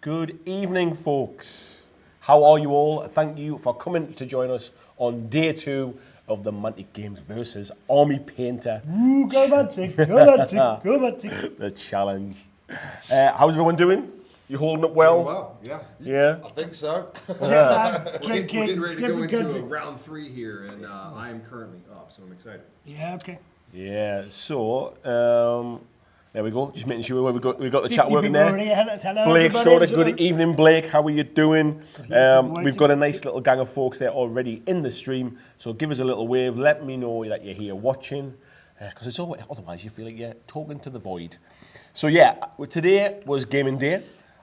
Good evening, folks. How are you all? Thank you for coming to join us on day 2 of the Mantic Games versus Army Painter. Ooh, go Mantic, go Mantic, go Mantic. The challenge. How's everyone doing? You holding up well? Doing well, yeah. Yeah? I think so. Jet We're getting ready to go into country. round 3 here, and I am currently up, so I'm excited. Yeah, okay. Yeah, so, there we go. Just making sure we got the chat working there. Hello, Blake everybody. Schroeder, good evening, Blake. How are you doing? We've got a nice little gang of folks there already in the stream. So give us a little wave. Let me know that you're here watching, because it's always, otherwise you feel like you're talking to the void. So yeah, today was gaming day.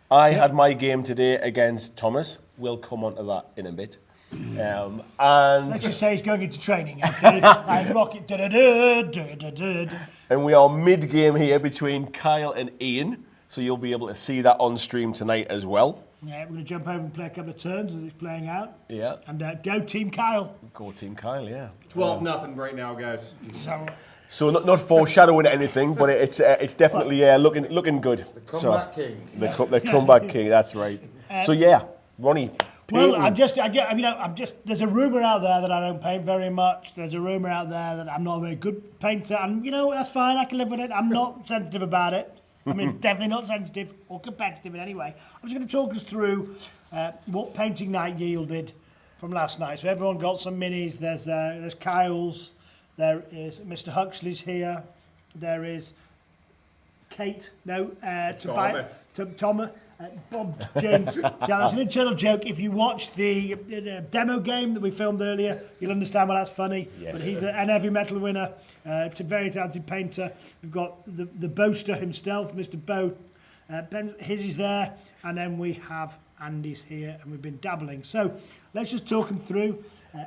I had my game today against Thomas. We'll come on to that in a bit. And Let's just say he's going into training, okay? I'm rocket, and we are mid-game here between Kyle and Ian. So you'll be able to see that on stream tonight as well. Yeah, we're going to jump over and play a couple of turns as it's playing out. Yeah. And go Team Kyle. Go Team Kyle, yeah. 12-0 right now, guys. So, not foreshadowing anything, but it's definitely looking good. The comeback king. The comeback king. That's right. So yeah, Ronnie. well, painting. there's a rumour out there that I don't paint very much. There's a rumour out there that I'm not a very good painter. And, that's fine. I can live with it. I'm not sensitive about it. I mean, definitely not sensitive or competitive in any way. I'm just going to talk us through what painting night yielded from last night. So everyone got some minis. There's Kyle's. There is Mr. Huxley's here. There is Kate. Tobias. Thomas. Bob James. That's an internal joke. If you watch the demo game that we filmed earlier, you'll understand why that's funny. Yes. But he's an heavy metal winner. It's a very talented painter. We've got the boaster himself, Mr. Bo. His is there. And then we have Andy's here, and we've been dabbling. So let's just talk him through.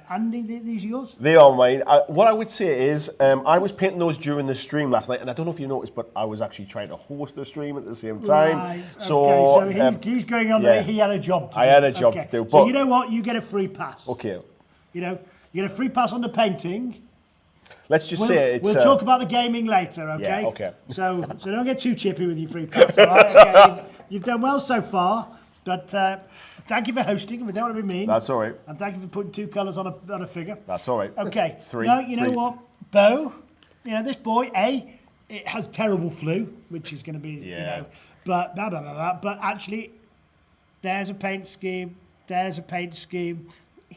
Andy, these are yours? They are mine. What I would say is, I was painting those during the stream last night, and I don't know if you noticed, but I was actually trying to host the stream at the same time. Right. So, okay. So he's going on yeah. there. He had a job to do. I had a job to do. So But you know what? You get a free pass. okay, You get a free pass on the painting. let's just say it's. We'll talk about the gaming later, okay? Yeah, okay. So don't get too chippy with your free pass, all right? Okay. You've done well so far, but thank you for hosting. We don't want to be mean. That's all right. And thank you for putting 2 colours on a figure. That's all right. Okay. Three. Now, you know Three. what? Bo, this boy, it has terrible flu, which is going to be, Yeah. but blah, blah, blah, blah. But actually, there's a paint scheme. There's a paint scheme.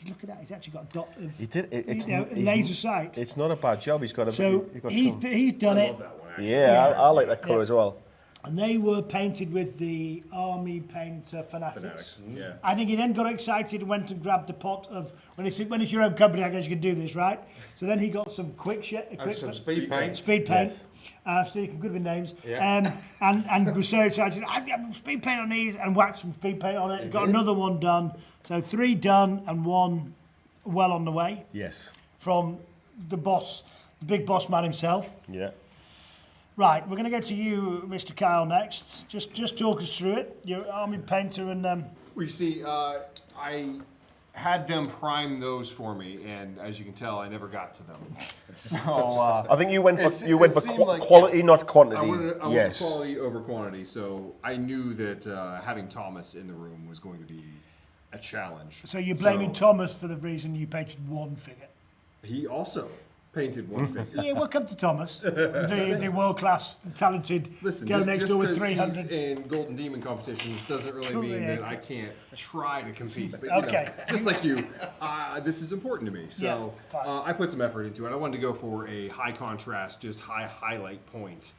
Look at that. He's actually got a dot of He did. It's laser sight. It's not a bad job. He's got a. So he's done I it. love that one, actually. Yeah, I like that colour as well. And they were painted with the Army Painter Fanatics. Yeah. I think he then got excited and went and grabbed a pot of, when it's your own company, I guess you can do this, right? So then he got some And some speed paint. Speed paint. Yes. So you can good with names. Yeah. And was so excited, I got speed paint on these, and whacked some speed paint on it. Got another one done. So 3 done and 1 well on the way Yes. from the boss, the big boss man himself. Yeah. Right, we're going to go to you, Mr. Kyle, next. Just talk us through it. You're Army Painter and... Well, you see, I had them prime those for me, and as you can tell, I never got to them. So I think you went for it seemed like- quality, not quantity. I wanted yes. quality over quantity, so I knew that having Thomas in the room was going to be a challenge. So you're blaming So Thomas for the reason you painted 1 figure. He also painted 1 figure. Yeah, welcome to Thomas, the world-class, talented, Listen, go just next door with because 300. he's in Golden Demon competitions doesn't really mean that I can't try to compete. But, Okay. Just like you, this is important to me. So Yeah, fine. I put some effort into it. I wanted to go for a high contrast, just high highlight point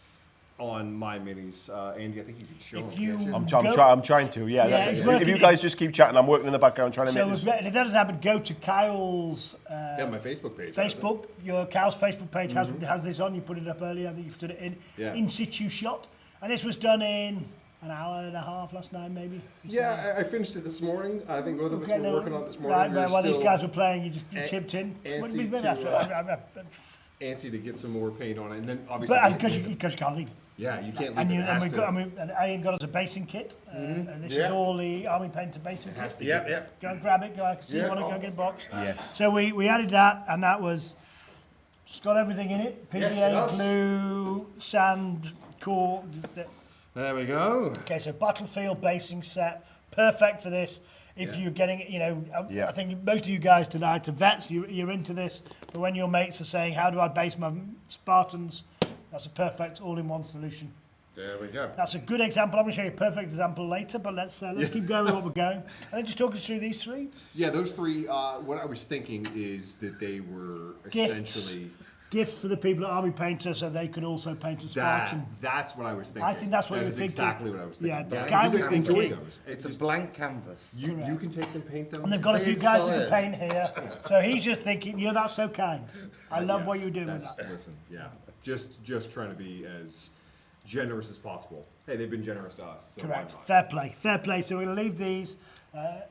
on my minis. Andy, I think you can show If them. you- can't you? I'm trying to. Yeah. Yeah, he's if working you it. guys just keep chatting, I'm working in the background trying to So make if this. that doesn't happen, go to Kyle's Yeah, my Facebook page. has it. Facebook. Your Kyle's Facebook page has this on. You put it up earlier. I think you put it in. Yeah. In situ shot. And this was done in an hour and a half last night, maybe. Yeah, I finished it this morning. I think both of us Okay, were no, working on it this morning. Right, We were while these still guys were playing, you an- chipped in. What do you antsy mean? to, antsy to get some more paint on it, and then obviously. But because you can't leave. Yeah, you can't leave And, it. you, It has and, we to, got, and Ian got us a basing kit, and this is Yeah. all the Army Painter basing it has kit. to Yep, get, yep. Go and grab it, go see Yeah. you want to go get a box. Yes. So we added that, and that was, it's got everything in it. PVA, Yes, it does. glue, sand, core, There we go. Okay, so battlefield basing set, perfect for this. If you're getting, I think most of you guys tonight are vets, you're into this, but when your mates are saying, how do I base my Spartans, that's a perfect all-in-one solution. There we go. That's a good example. I'm going to show you a perfect example later, but let's keep going with what we're going. And then just talk us through these three. Yeah, those three, what I was thinking is that they were essentially... Gifts for the people at Army Painter so they could also paint a Spartan. That's what I was thinking. I think that's what that you're is thinking. exactly what I was thinking. Yeah, But the guy you was can enjoy thinking- those. It's a blank canvas. You can take them, paint them. And they've got a Be few guys who can inspired. paint here. So he's just thinking, that's so kind. I love what you're doing with that. Listen, just trying to be as generous as possible. Hey, they've been generous to us. So Correct. why not? Fair play. Fair play. So we're going to leave these,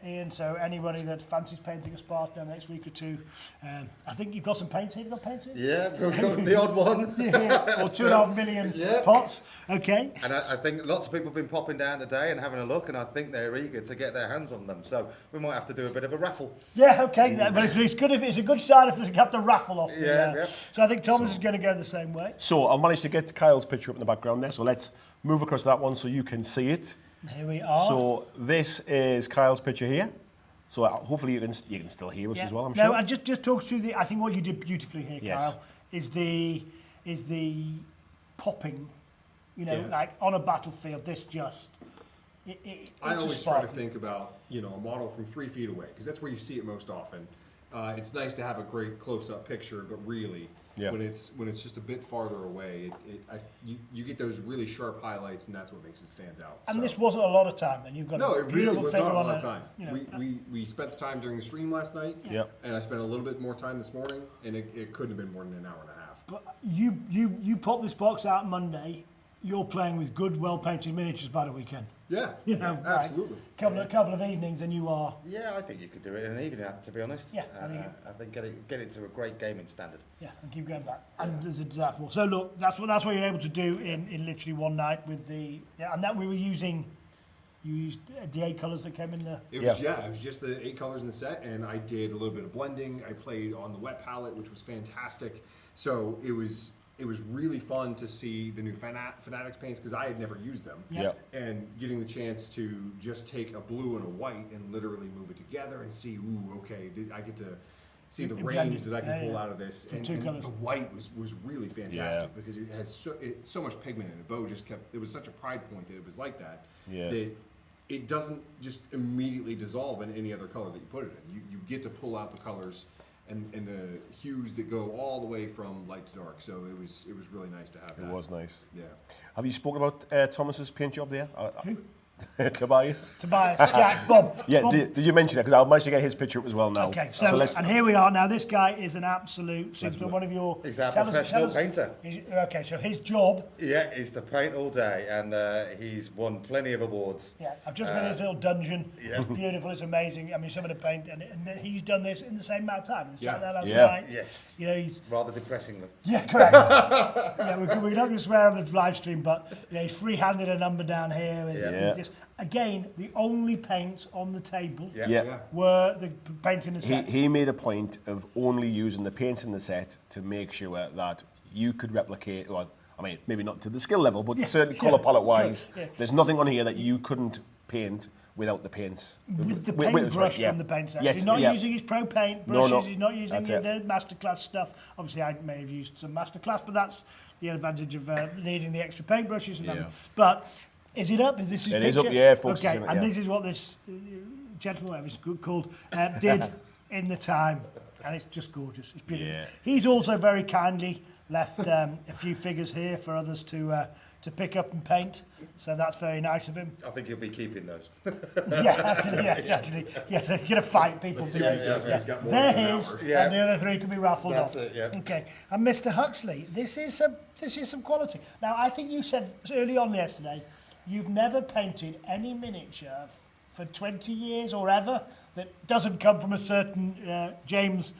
Ian. So anybody that fancies painting a Spartan in the next week or two, I think you've got some paints here. You've got paints here? Yeah, we've got the odd one. Or 2.5 million Yeah. pots. Okay. And I think lots of people have been popping down today and having a look, and I think they're eager to get their hands on them. So we might have to do a bit of a raffle. Yeah, okay. But it's good if it's a good sign if they have to raffle off. Yeah. So I think Thomas is going to go the same way. So I've managed to get Kyle's picture up in the background there. So let's move across to that one so you can see it. Here we are. So this is Kyle's picture here. So hopefully you can still hear us as well, I'm no, sure. and just talk through I think what you did beautifully here, Yes. Kyle, is the popping, Yeah. like on a battlefield. This just it's I a always try spark. to think about, a model from 3 feet away, because that's where you see it most often. It's nice to have a great close-up picture, but really, Yeah. when it's just a bit farther away, you get those really sharp highlights, and that's what makes it stand out. And So- this wasn't a lot of time, and you've got No, a it really beautiful was figure not a on lot it. of time. We spent the time during the stream last night, Yep. and I spent a little bit more time this morning, and it couldn't have been more than an hour and a half. But you pop this box out Monday. You're playing with good, well-painted miniatures by the weekend. Yeah, Right? absolutely. Couple of evenings, and you are. Yeah, I think you could do it in an evening, to be honest. Yeah, I think get it to a great gaming standard. Yeah, and keep going back. And there's a desire for more. So look, that's what you're able to do in literally one night with the and that we were using. You used the 8 colours that came in there. It was just the 8 colors in the set, and I did a little bit of blending. I played on the wet palette, which was fantastic. So it was really fun to see the new Fanatics paints, because I had never used them. Yeah. And getting the chance to just take a blue and a white and literally move it together and see, okay, I get to see the It range blended. that I can pull Yeah. out of this. From And, 2 and colours. the white was really fantastic, because it has so much pigment in it. Bo just kept, it was such a pride point that it was like that, that it doesn't just immediately dissolve in any other color that you put it in. You get to pull out the colors and the hues that go all the way from light to dark. So it was really nice to have that. It was nice. Yeah. Have you spoken about Thomas's paint job there? Who? Tobias. Tobias, Jack, Bob. Yeah, Bob. did you mention it? Because I'll manage to get his picture up as well now. Okay, so let's. and here we are now. This guy is an absolute superstar. One of your. He's our tell us- professional painter. Okay, so his job. Yeah, he's to paint all day, and he's won plenty of awards. Yeah, I've just been in his little dungeon. Yeah. It's beautiful. It's amazing. I mean, some of the paint, and he's done this in the same amount of time. He sat there last Yeah. night. Yes. He's. Rather depressingly. Yeah, correct. Yeah, we're not going to swear on the live stream, but he's free-handed a number down here. With this. Again, the only paints on the table Yeah. were the paints in the set. He made a point of only using the paints in the set to make sure that you could replicate, or I mean, maybe not to the skill level, but certainly colour palette wise, there's nothing on here that you couldn't paint without the paints. With the paintbrush from the paint set. Yes, He's not using his pro paint brushes, No, he's not using that's the masterclass stuff. Obviously, I may have used some masterclass, but that's the advantage of needing the extra paintbrushes. But is it up? Is this his It picture? is up, yeah, folks. Okay, It's in it, and yeah. this is what this gentleman, whatever it's called, did in the time. And it's just gorgeous. It's beautiful. Yeah. He's also very kindly left a few figures here for others to pick up and paint. So that's very nice of him. I think he'll be keeping those. Actually, yes, you're gonna fight people. Let's see what he does when he's got more They're than an his, hour. Yeah. and the other 3 can be raffled That's off. it, yeah. Okay, and Mr. Huxley, this is some quality. Now, I think you said early on yesterday, you've never painted any miniature for 20 years or ever that doesn't come from a certain James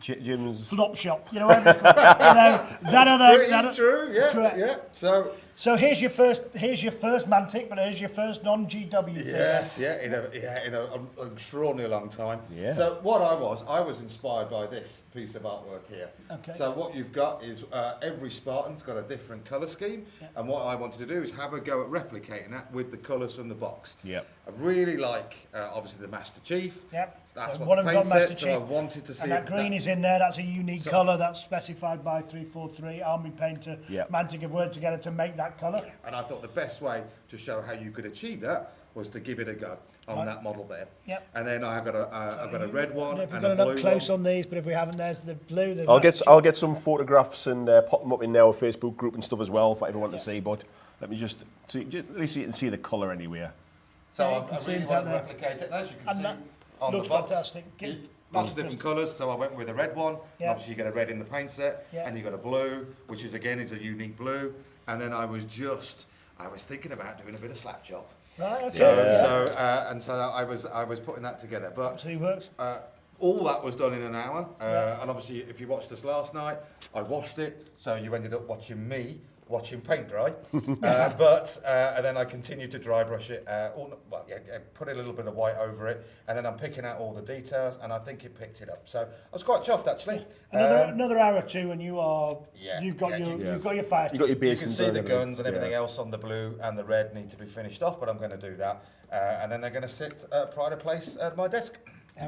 Jim's. flop shop. You know, that other. Pretty true, yeah, Correct. yeah. So So here's your first Mantic, but here's your first non-GW thing. Yes, in an extraordinarily long time. Yeah. So what I was inspired by this piece of artwork here. Okay. So what you've got is every Spartan's got a different colour scheme, and what I wanted to do is have a go at replicating that with the colours from the box. Yep. I really like, obviously, the Master Chief. Yep. That's So what one the of them paint got Master said, so Chief, I wanted to see and that if green is in there. That's a unique So- colour that's specified by 343. Army Painter, Yep. Mantic have worked together to make that colour. And I thought the best way to show how you could achieve that was to give it a go on that model there. Yep. And then I've got a red one If we've and got a it blue up close one. on these, but if we haven't, there's the blue. The I'll get some photographs and pop them up in our Facebook group and stuff as well for everyone to see. But let me just see, at least you can see the colour anywhere. So Yeah, you I can see really it want out to there. replicate it. And as you can And see that on looks the box, fantastic. lots of different colours. So I went with a red one. And Yeah. obviously you get a red in the paint set, Yeah. and you got a blue, which is again is a unique blue. And then I was thinking about doing a bit of slap chop. Right, that's So, it. so I was putting that together. But So he works. all that was done in an hour. And obviously, if you watched us last night, I washed it. So you ended up watching me watching paint dry. And then I continued to dry brush it. Put a little bit of white over it. And then I'm picking out all the details. And I think it picked it up. So I was quite chuffed, actually. Another hour or two, and you've got your fire. You got your You base can and see the everything. guns and everything else on the blue and the red need to be finished off, but I'm going to do that. And then they're going to sit pride of place at my desk.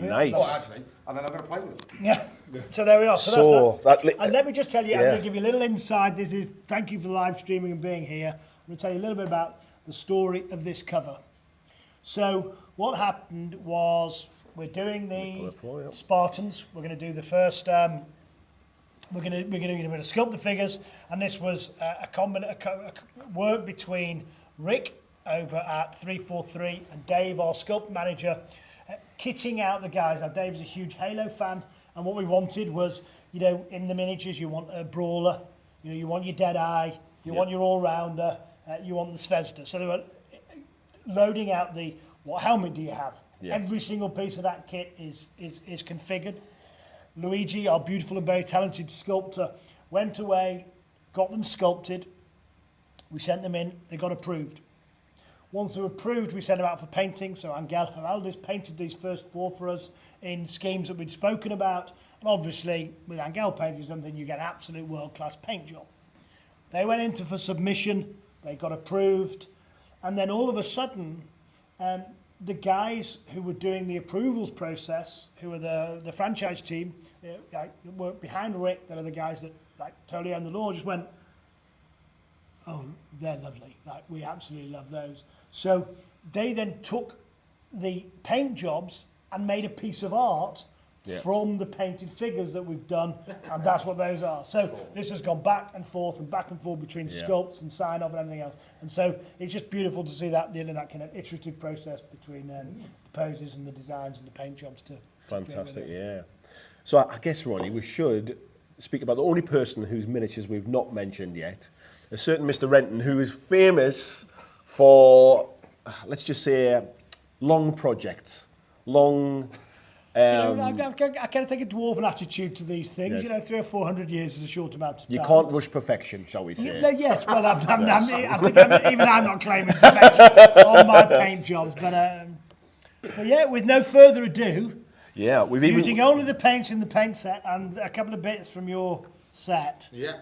Nice. Oh, actually, and then I'm going to play with them. Yeah. So there we are. So So that's that. that And let me just tell you, I'm Yeah. going to give you a little insight. Thank you for live streaming and being here. I'm going to tell you a little bit about the story of this cover. So what happened was we're doing the Spartans. We're going to do the first. We're going to sculpt the figures, and this was a work between Rick over at 343 and Dave, our sculpt manager, kitting out the guys. Now Dave's a huge Halo fan, and what we wanted was, in the miniatures, you want a brawler, you want your Deadeye, you want your all-rounder, you want the Svezda. So they were loading out what helmet do you have? Yeah. Every single piece of that kit is configured. Luigi, our beautiful and very talented sculptor, went away, got them sculpted. We sent them in, they got approved. Once they were approved, we sent them out for painting. So Angel Heraldez painted these first 4 for us in schemes that we'd spoken about. And obviously, with Angel painting something, you get an absolute world-class paint job. They went into for submission, they got approved, and then all of a sudden, the guys who were doing the approvals process, who were the franchise team, work behind Rick, that are the guys that totally own the law, just went, oh, they're lovely. We absolutely love those. So they then took the paint jobs and made a piece of art from the painted figures that we've done, and that's what those are. So this has gone back and forth between sculpts and sign off and everything else. And so it's just beautiful to see that kind of iterative process between the poses and the designs and the paint jobs to Fantastic, yeah. So I guess, Ronnie, we should speak about the only person whose miniatures we've not mentioned yet, a certain Mr. Renton, who is famous for, let's just say, long projects, long... I kind of take a dwarven attitude to these things. Yes. 300 or 400 years is a short amount of time. You can't rush perfection, shall we say? Yes, well, I think even I'm not claiming perfection on my paint jobs, but yeah, with no further ado, we've using only the paints in the paint set and a couple of bits from your set. Yeah.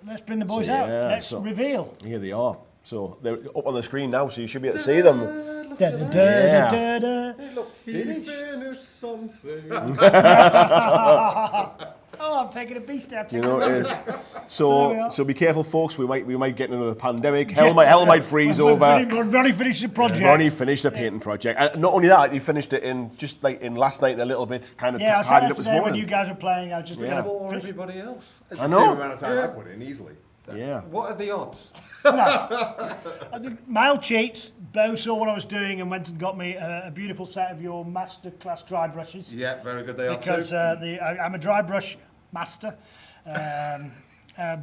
Let's bring the boys out. Let's reveal. Here they are. So they're up on the screen now, so you should be able to see them. They look finished. Something. Oh, I'm taking a beast out. It is. So be careful, folks. We might get into another pandemic. Hell might freeze over. Ronnie finished the project. Ronnie finished the painting project, and not only that, he finished it in last night a little bit, kind of I tidied said up this today when morning. you guys were playing, I was just For everybody else. It's I the know. same amount of time I put in, easily. Yeah. What are the odds? Mild cheats. Bo saw what I was doing and went and got me a beautiful set of your masterclass dry brushes. Yeah, very good they are Because too. I'm a dry brush master.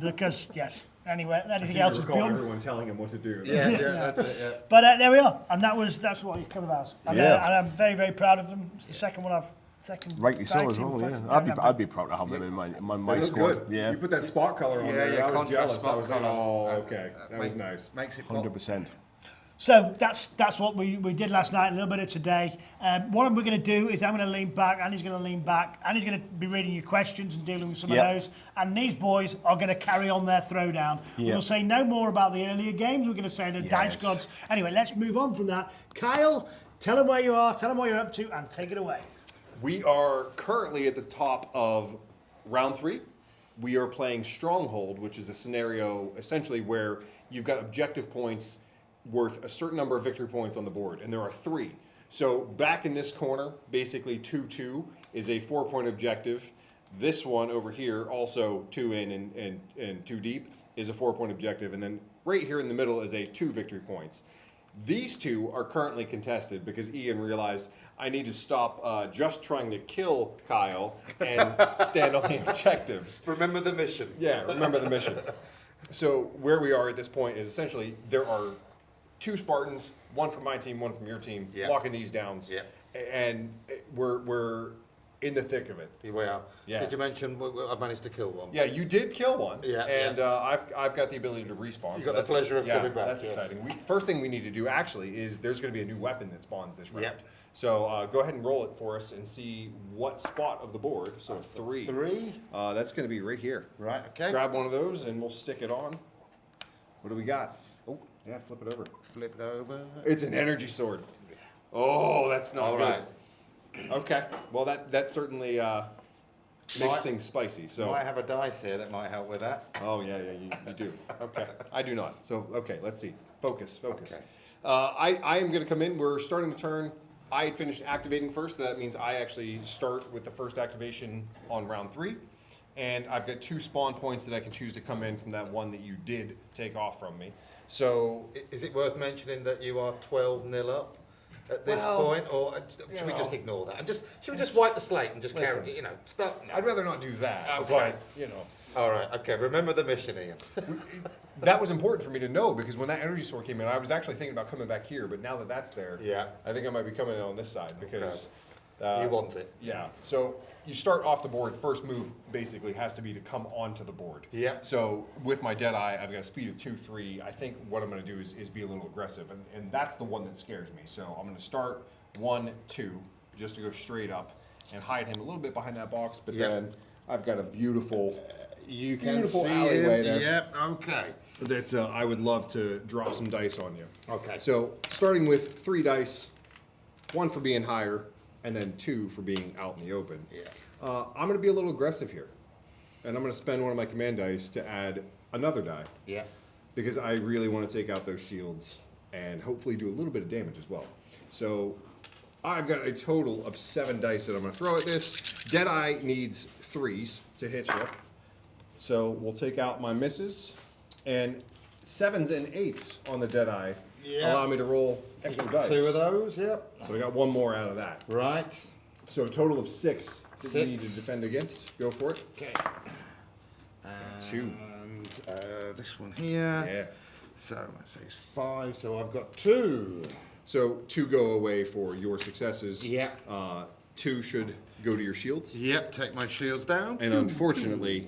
Because yes. Anyway, anything else is beyond. Everyone telling him what to do. Yeah, that's it, yeah. But there we are, and that's what you come about. And I'm very, very proud of them. It's the second one Second. Rightly so tag as team well, yeah. flexibility. I'd be proud to have them in my They look squad. good. Yeah, You put that spot color on Yeah, there. yeah, I was contrast jealous. I spot was like, colour. oh, okay. That was nice. Makes it pop. 100%. So that's what we did last night, a little bit of today. What we're going to do is I'm going to lean back, Andy's going to lean back, Andy's going to be reading your questions and dealing with some Yep. of those, and these boys are going to carry on their throwdown. Yep. We'll say no more about the earlier games, we're going to say the dice Yes. gods. Anyway, let's move on from that. Kyle, tell them where you are, tell them what you're up to, and take it away. We are currently at the top of round 3. We are playing Stronghold, which is a scenario essentially where you've got objective points worth a certain number of victory points on the board, and there are 3. So back in this corner, basically 2-2 is a 4-point objective. This one over here, also 2 in and 2 deep, is a 4-point objective, and then right here in the middle is a 2 victory points. These 2 are currently contested because Ian realized I need to stop just trying to kill Kyle and stand on the objectives. Remember the mission. Yeah, remember the mission. So where we are at this point is essentially there are 2 Spartans, one from my team, one from your team, Yeah. locking these downs. Yeah. And we're in the thick of it. Here we are. Yeah. Did you mention I managed to kill one? Yeah, you did kill one. Yeah, And I've got the ability to respawn. You so got the that's- pleasure of coming back, That's yes. exciting. First thing we need to do actually is there's going to be a new weapon that spawns this round. Yep. So go ahead and roll it for us and see what spot of the board. So 3. 3. That's going to be right here. Right, okay. Grab one of those and we'll stick it on. What do we got? Oh, yeah, flip it over. Flip it over. It's an energy sword. Oh, that's not All good. right. Okay, well that certainly makes Might- thing spicy. So. Might have a dice here that might help with that. Oh yeah, you do. Okay, I do not. So okay, let's see. Focus. Okay. I am going to come in. We're starting the turn. I had finished activating first. So that means I actually start with the first activation on round 3. And I've got 2 spawn points that I can choose to come in from that one that you did take off from me. So Is it worth mentioning that you are 12-0 up at this Well, point, or should we just ignore that? And should we just wipe the slate and just Listen, carry, start? No. I'd rather not do that. Okay. But All right. Okay. Remember the mission, Ian. that was important for me to know because when that energy sword came in, I was actually thinking about coming back here. But now that that's there, Yeah. I think I might be coming in on this side because You want it. Yeah. So you start off the board. First move basically has to be to come onto the board. Yeah. So with my Deadeye, I've got a speed of 2-3. I think what I'm going to do is be a little aggressive, and that's the one that scares me. So I'm going to start 1-2 just to go straight up and hide him a little bit behind that box. But Yep. then I've got a beautiful Beautiful alleyway there. Yep. Okay. that I would love to drop some dice on you. Okay. So starting with 3 dice, 1 for being higher, and then 2 for being out in the open. Yeah. I'm going to be a little aggressive here, and I'm going to spend one of my command dice to add another die Yeah. because I really want to take out those shields and hopefully do a little bit of damage as well. So I've got a total of 7 dice that I'm going to throw at this. Deadeye needs 3s to hit you. So we'll take out my misses, and 7s and 8s on the Deadeye Yeah. allow me to roll extra dice. 2 of those. Yep. So I got 1 more out of that. Right. So a total of 6 that you need to 6. defend against. Go for it. Okay. 2. And this one here. Yeah. So let's say it's 5. So I've got 2. So 2 go away for your successes. Yeah. 2 should go to your shields. Yep. Take my shields down. And unfortunately,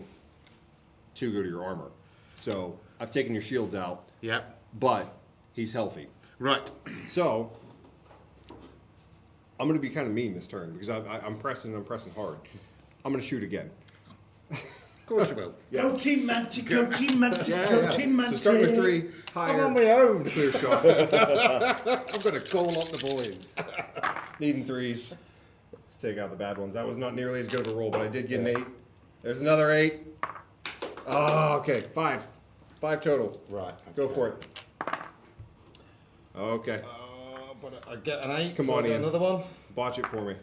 2 go to your armor. So I've taken your shields out, Yep. but he's healthy. Right. So I'm going to be kind of mean this turn because I'm pressing hard. I'm going to shoot again. Of course you will. Go Team Mantic, go Team Mantic, go Team Mantic. So starting with 3, higher. I'm on my own. Clear shot. I'm going to call up the boys. Needing 3s. Let's take out the bad ones. That was not nearly as good of a roll, but I did get an 8. There's another 8. Oh, okay. 5. 5 total. Right. Go for it. Okay. But I get an 8. Come so on, I get Ian. another one. Botch it for me.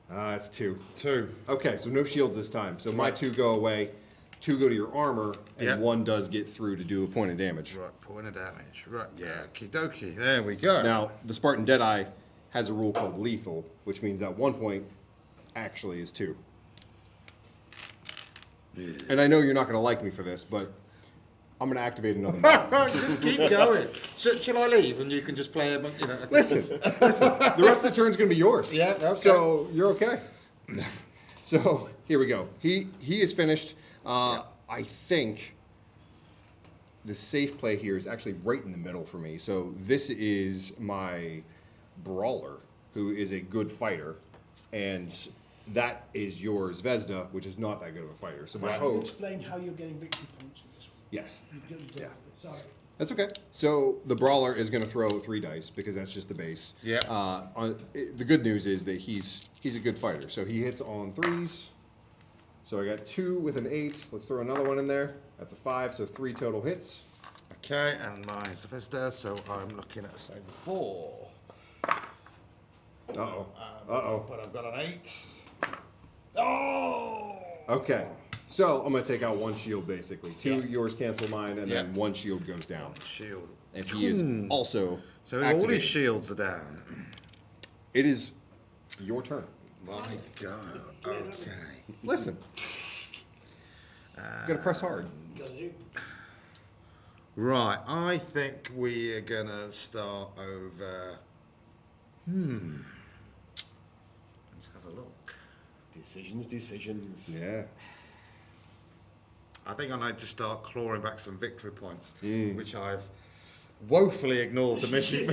That's 2. 2. Okay, so no shields this time. So my 2 go away. 2 go to your armor, and Yep. 1 does get through to do a point of damage. Right. Point of damage. Right. Yeah. Okie dokie. There we go. Now, the Spartan Deadeye has a rule called lethal, which means that 1 point actually is 2. And I know you're not going to like me for this, but I'm going to activate another mod. Just keep going. Shall I leave and you can just play a, Listen. The rest of the turn's going to be yours. Yeah, okay. So you're okay. So here we go. He is finished. I think the safe play here is actually right in the middle for me. So this is my brawler, who is a good fighter, and that is your Zvezda, which is not that good of a fighter. So my hope. Explain how you're getting victory points in this one. Yes. Yeah. Sorry. That's okay. So the brawler is going to throw 3 dice because that's just the base. Yeah. The good news is that he's a good fighter. So he hits on 3s. So I got 2 with an 8. Let's throw another one in there. That's a 5. So 3 total hits. Okay, and mine's Vista, so I'm looking at a save of 4. Uh-oh. Uh-oh. But I've got an 8. Oh! Okay. So I'm going to take out 1 shield basically. 2 Yeah. yours cancel mine, and then Yeah. 1 shield goes down. Shield. And he is also So all activated. his shields are down. It is your turn. My God. Okay. Listen. You got to press hard. Right, I think we are gonna start over. Let's have a look. Decisions. Yeah. I think I need to start clawing back some victory points, which I've woefully ignored the mission at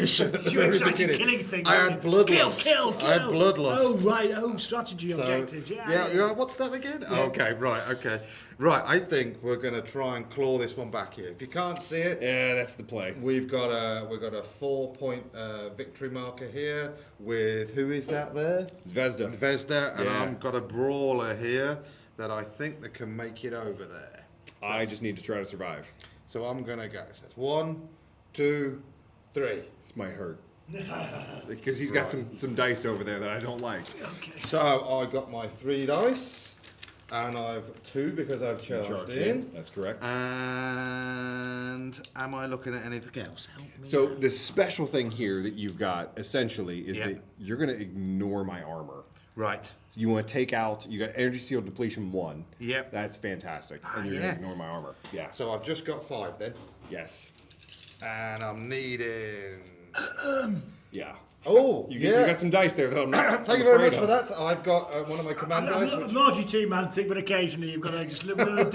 the You were very trying to beginning. killing things. I had bloodlust. Kill. I had bloodlust. Oh, right. Oh, strategy objectives. Yeah, what's that again? Okay, okay. Right, I think we're going to try and claw this one back here. If you can't see it, Yeah, that's the play. we've got a 4-point victory marker here with, who is that there? Zvezda. Vesda, and Yeah. I've got a brawler here that I think that can make it over there. I just need to try to survive. So I'm going to go. So it's 1, 2, 3. This might hurt. Because he's got some dice over there that I don't like. So I got my 3 dice, and I've 2 because I've charged in. That's correct. And am I looking at anything else? Help me. So the special thing here that you've got essentially is Yeah. that you're going to ignore my armor. Right. You want to take out, you got energy seal depletion 1. Yep. That's fantastic. And you're yes. going to ignore my armor. Yeah. So I've just got 5 then, Yes. and I'm needing. Yeah. Oh, You yeah. got some dice there that I'm not. Thank you very much for that. I've got one of my command dice. I'm Which largely team Mantic, but occasionally you've got to just little bit of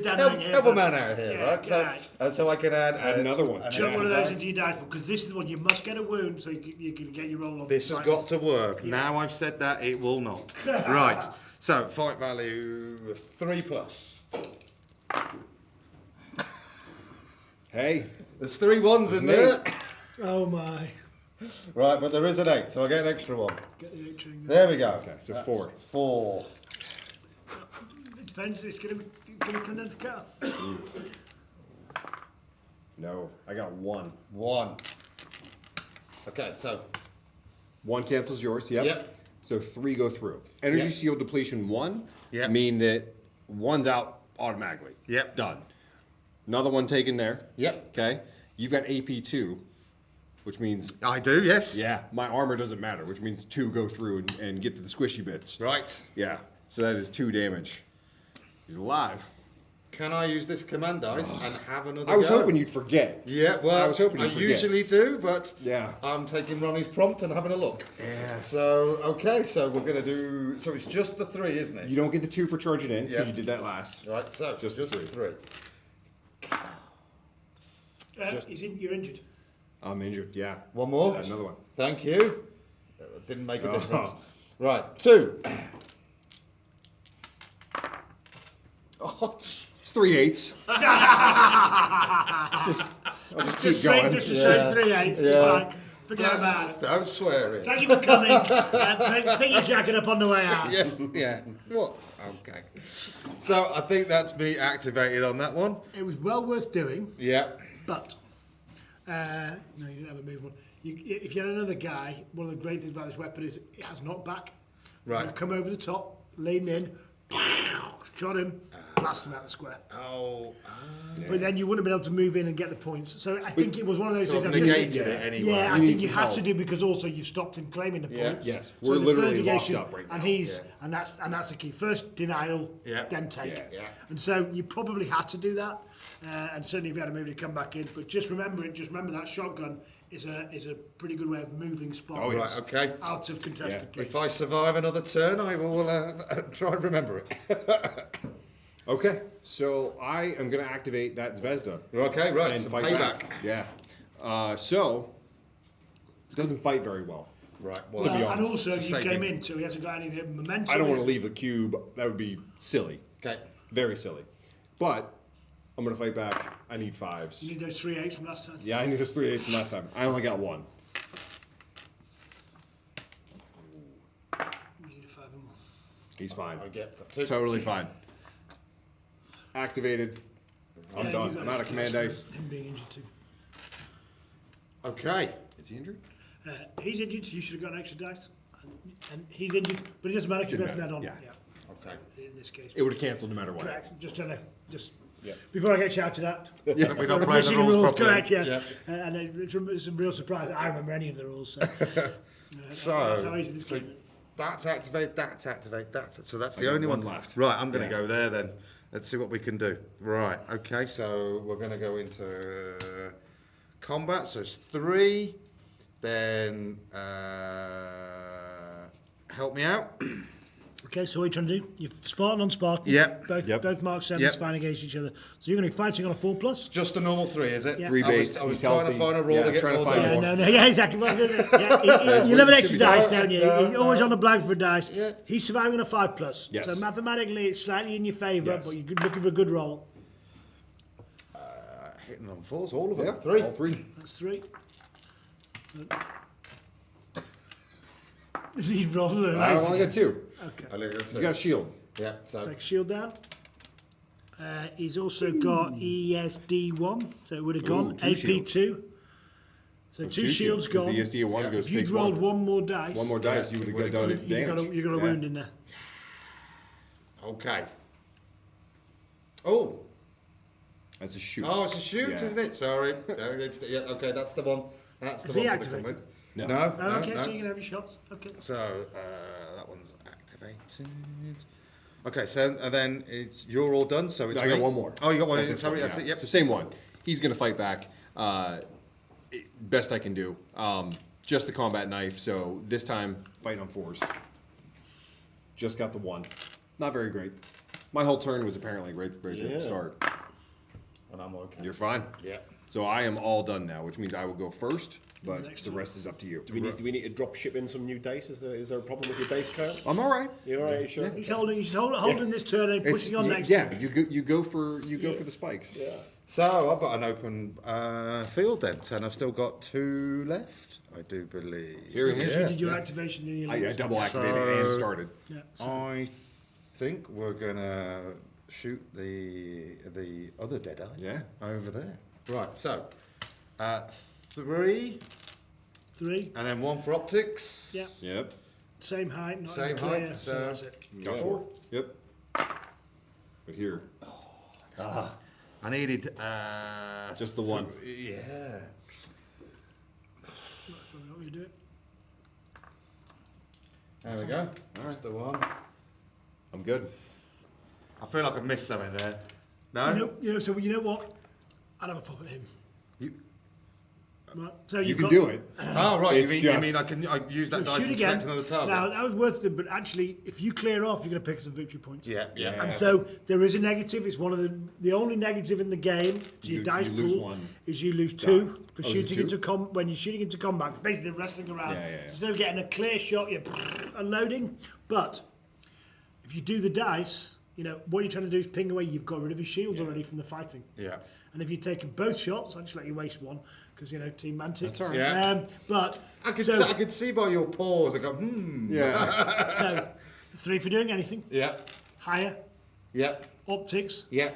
damning here. help a man out here, Yeah, right? So, right. so I can add another one. Chuck one of those into your dice because this is the one you must get a wound so you can get your roll on. This has Right. got to work. Now I've said that, it will not. Right. So fight value 3+. Hey. There's 3 1s in there. Oh my. Right, but there is an 8, so I get an extra 1. Get the 8 string. There we go. Okay, so 4. 4. It depends. It's going to come down to cut. No, I got 1. 1. Okay, so 1 cancels yours. Yep. Yep. So 3 go through. Energy Yep. shield depletion 1. Yep. Mean that 1's out automatically. Yep. Done. Another 1 taken there. Yep. Okay. You've got AP 2, which means I do, yes. yeah, my armor doesn't matter, which means 2 go through and get to the squishy bits. Right. Yeah. So that is 2 damage. He's alive. Can I use this command dice and have another I was go? hoping you'd forget. Yeah, well, I was hoping I you'd forget. usually do, but Yeah. I'm taking Ronnie's prompt and having a look. Yeah. So, okay, so we're going to do... So it's just the 3, isn't it? You don't get the 2 for charging in because Yeah. you did that last. Right, so Just just, the 3. You're injured. I'm injured. Yeah. One more? Another one. Thank you. Didn't make a Oh. difference. Right, 2. Oh, It's 3 8s. I'll just keep going. Just to show 3-8. It's fine. Forget about it. don't swear it. Thank you for coming. Pick your jacket up on the way out. Yes, yeah. What? Okay. So I think that's me activated on that one. It was well worth doing, Yeah. but no, you didn't have a move one. If you had another guy, one of the great things about this weapon is it has knockback. Right. You come over the top, lean in, shot him, blast him out the square. Oh. But then you wouldn't have been able to move in and get the points. So I think it was one of those Sort things. of I just- negated it anyway. Yeah, I You need think you some had help. to do because also you stopped him claiming the Yeah. points. Yes, So we're the literally third locked negation- up right now. and he's and that's the key. First denial, Yeah. then take. Yeah. Yeah. And so you probably had to do that. And certainly if you had a move to come back in, but just remember that shotgun is a pretty good way of moving Spark Oh, Right, okay. out of contested places. If I survive another turn, I will try and remember it. Okay, so I am going to activate that Zvezda. Okay, right. And So fight payback. back. Yeah. So, it doesn't fight very well. Right. Well, to be and honest, also it's you the came same in, so he hasn't got any momentum. I don't want to leave the cube. That would be silly. Okay. Very silly. But, I'm going to fight back. I need 5s. You need those 3 8s from last time. Yeah, I need those 3 8s from last time. I only got 1. You need a 5 and 1. He's fine. I get got 2. Totally fine. Activated. I'm Yeah, done. you got I'm out of extra command dice dice. for him being injured too. Okay. Is he injured? He's injured, so you should have got an extra dice. And he's injured, but it doesn't matter because you Didn't left that on. matter, yeah. Okay. In this case. It would have cancelled no matter what. Correct. Just trying to Yeah. before I get shouted at. We're not For playing the missing rules properly. correct, yes. Yeah. And it's a real surprise. I remember any of the rules. So, So, that's how easy this so game is. that's activate, that's activate, that's so that's I the got only one one left. Right, I'm going to Yeah. go there then. Let's see what we can do. Right, okay, so we're going to go into combat. So it's 3. Then help me out. Okay, so what are you trying to do? You're Spartan on Spartan. Yep. Both mark 7s Yep. fighting against each other. So you're going to be fighting on a 4+. Just a normal 3, is it? Yeah. 3 I base. I was he's trying healthy. to find a roll Yeah, to get trying to more find dice. more. Yeah, exactly. Well, you have an extra dice, don't you? No, You're always no. on the blank for a dice. Yeah. He's surviving a 5+. Yes. So mathematically, it's slightly in your favour, Yes. but you're looking for a good roll. Hitting on 4s, all of them. Yeah, 3. All 3. That's 3. So you've rolled a I nice. only got 2. Okay. I think You got a shield. Yeah, so Take shield down. He's also got ESD1, so it would have gone. 2 AP2. So 2 shields Because gone. the ESD 1 goes If you'd takes rolled 1. one more dice, One more dice, you would have done it damage. you got a Yeah. wound in there. okay. Oh, That's a shoot. oh, it's a shoot, Yeah. isn't it? Sorry. No, yeah, okay, that's the one. That's the Is one. he for the activated? comment. No. No, Oh, no, okay, no. so you can have your shots. Okay. So that one's activated. Okay, so and then you're all done. So it's No, I got me? one more. Oh, you got one. That's Sorry, one, that's yeah. it. Yep. So same one. He's gonna fight back. Best I can do. Just the combat knife. So this time fighting on 4s. Just got the 1. Not very great. My whole turn was apparently right at the start. And I'm okay. You're fine. Yeah. So I am all done now, which means I will go first, the but next the one. rest is up to you. Do we need to drop ship in some new dice? Is there a problem with your dice count? I'm all right. You all right? You sure? He's holding this turn and It's- pushing on next yeah, turn. you go for the spikes. Yeah. So I've got an open field then, and I've still got 2 left, I do believe. Here it Because is. you did your activation in your I leads. double activated and So- started. Yeah. I think we're gonna shoot the other dead eye. Yeah. Over there. Right. So 3, 3. and then 1 for optics. Yeah. Yep. Same height, not Same clear, height, so so- that's it. Got 4. Yep. But here, I needed just the 1. Yeah. That's probably not what you do it. There we go. That's the one. I'm good. I feel like I've missed something there. No. So you know what? I'd have a pop at him. You- Right. So You you've can got, do it. Oh right. It's You just- mean I use that dice shoot and again. select another target? Now that was worth it, but actually, if you clear off, you're going to pick some victory points. Yeah. Yeah. Yeah. And so there is a negative. It's one of the only negative in the game to your You- dice you lose pool 1. is you lose 2 for Oh, is it shooting 2? into when you're shooting into combat. Basically, wrestling around. Yeah. Instead of getting a clear shot, you're unloading. But if you do the dice, what you're trying to do is ping away. You've got rid of your shields already from the fighting. Yeah. And if you're taking both shots, I'll just let you waste 1 because Team Mantic. That's all right. Yeah. But I could so, I could see by your pause. I go Yeah. so 3 for doing anything Yeah. higher, Yeah. optics, Yeah.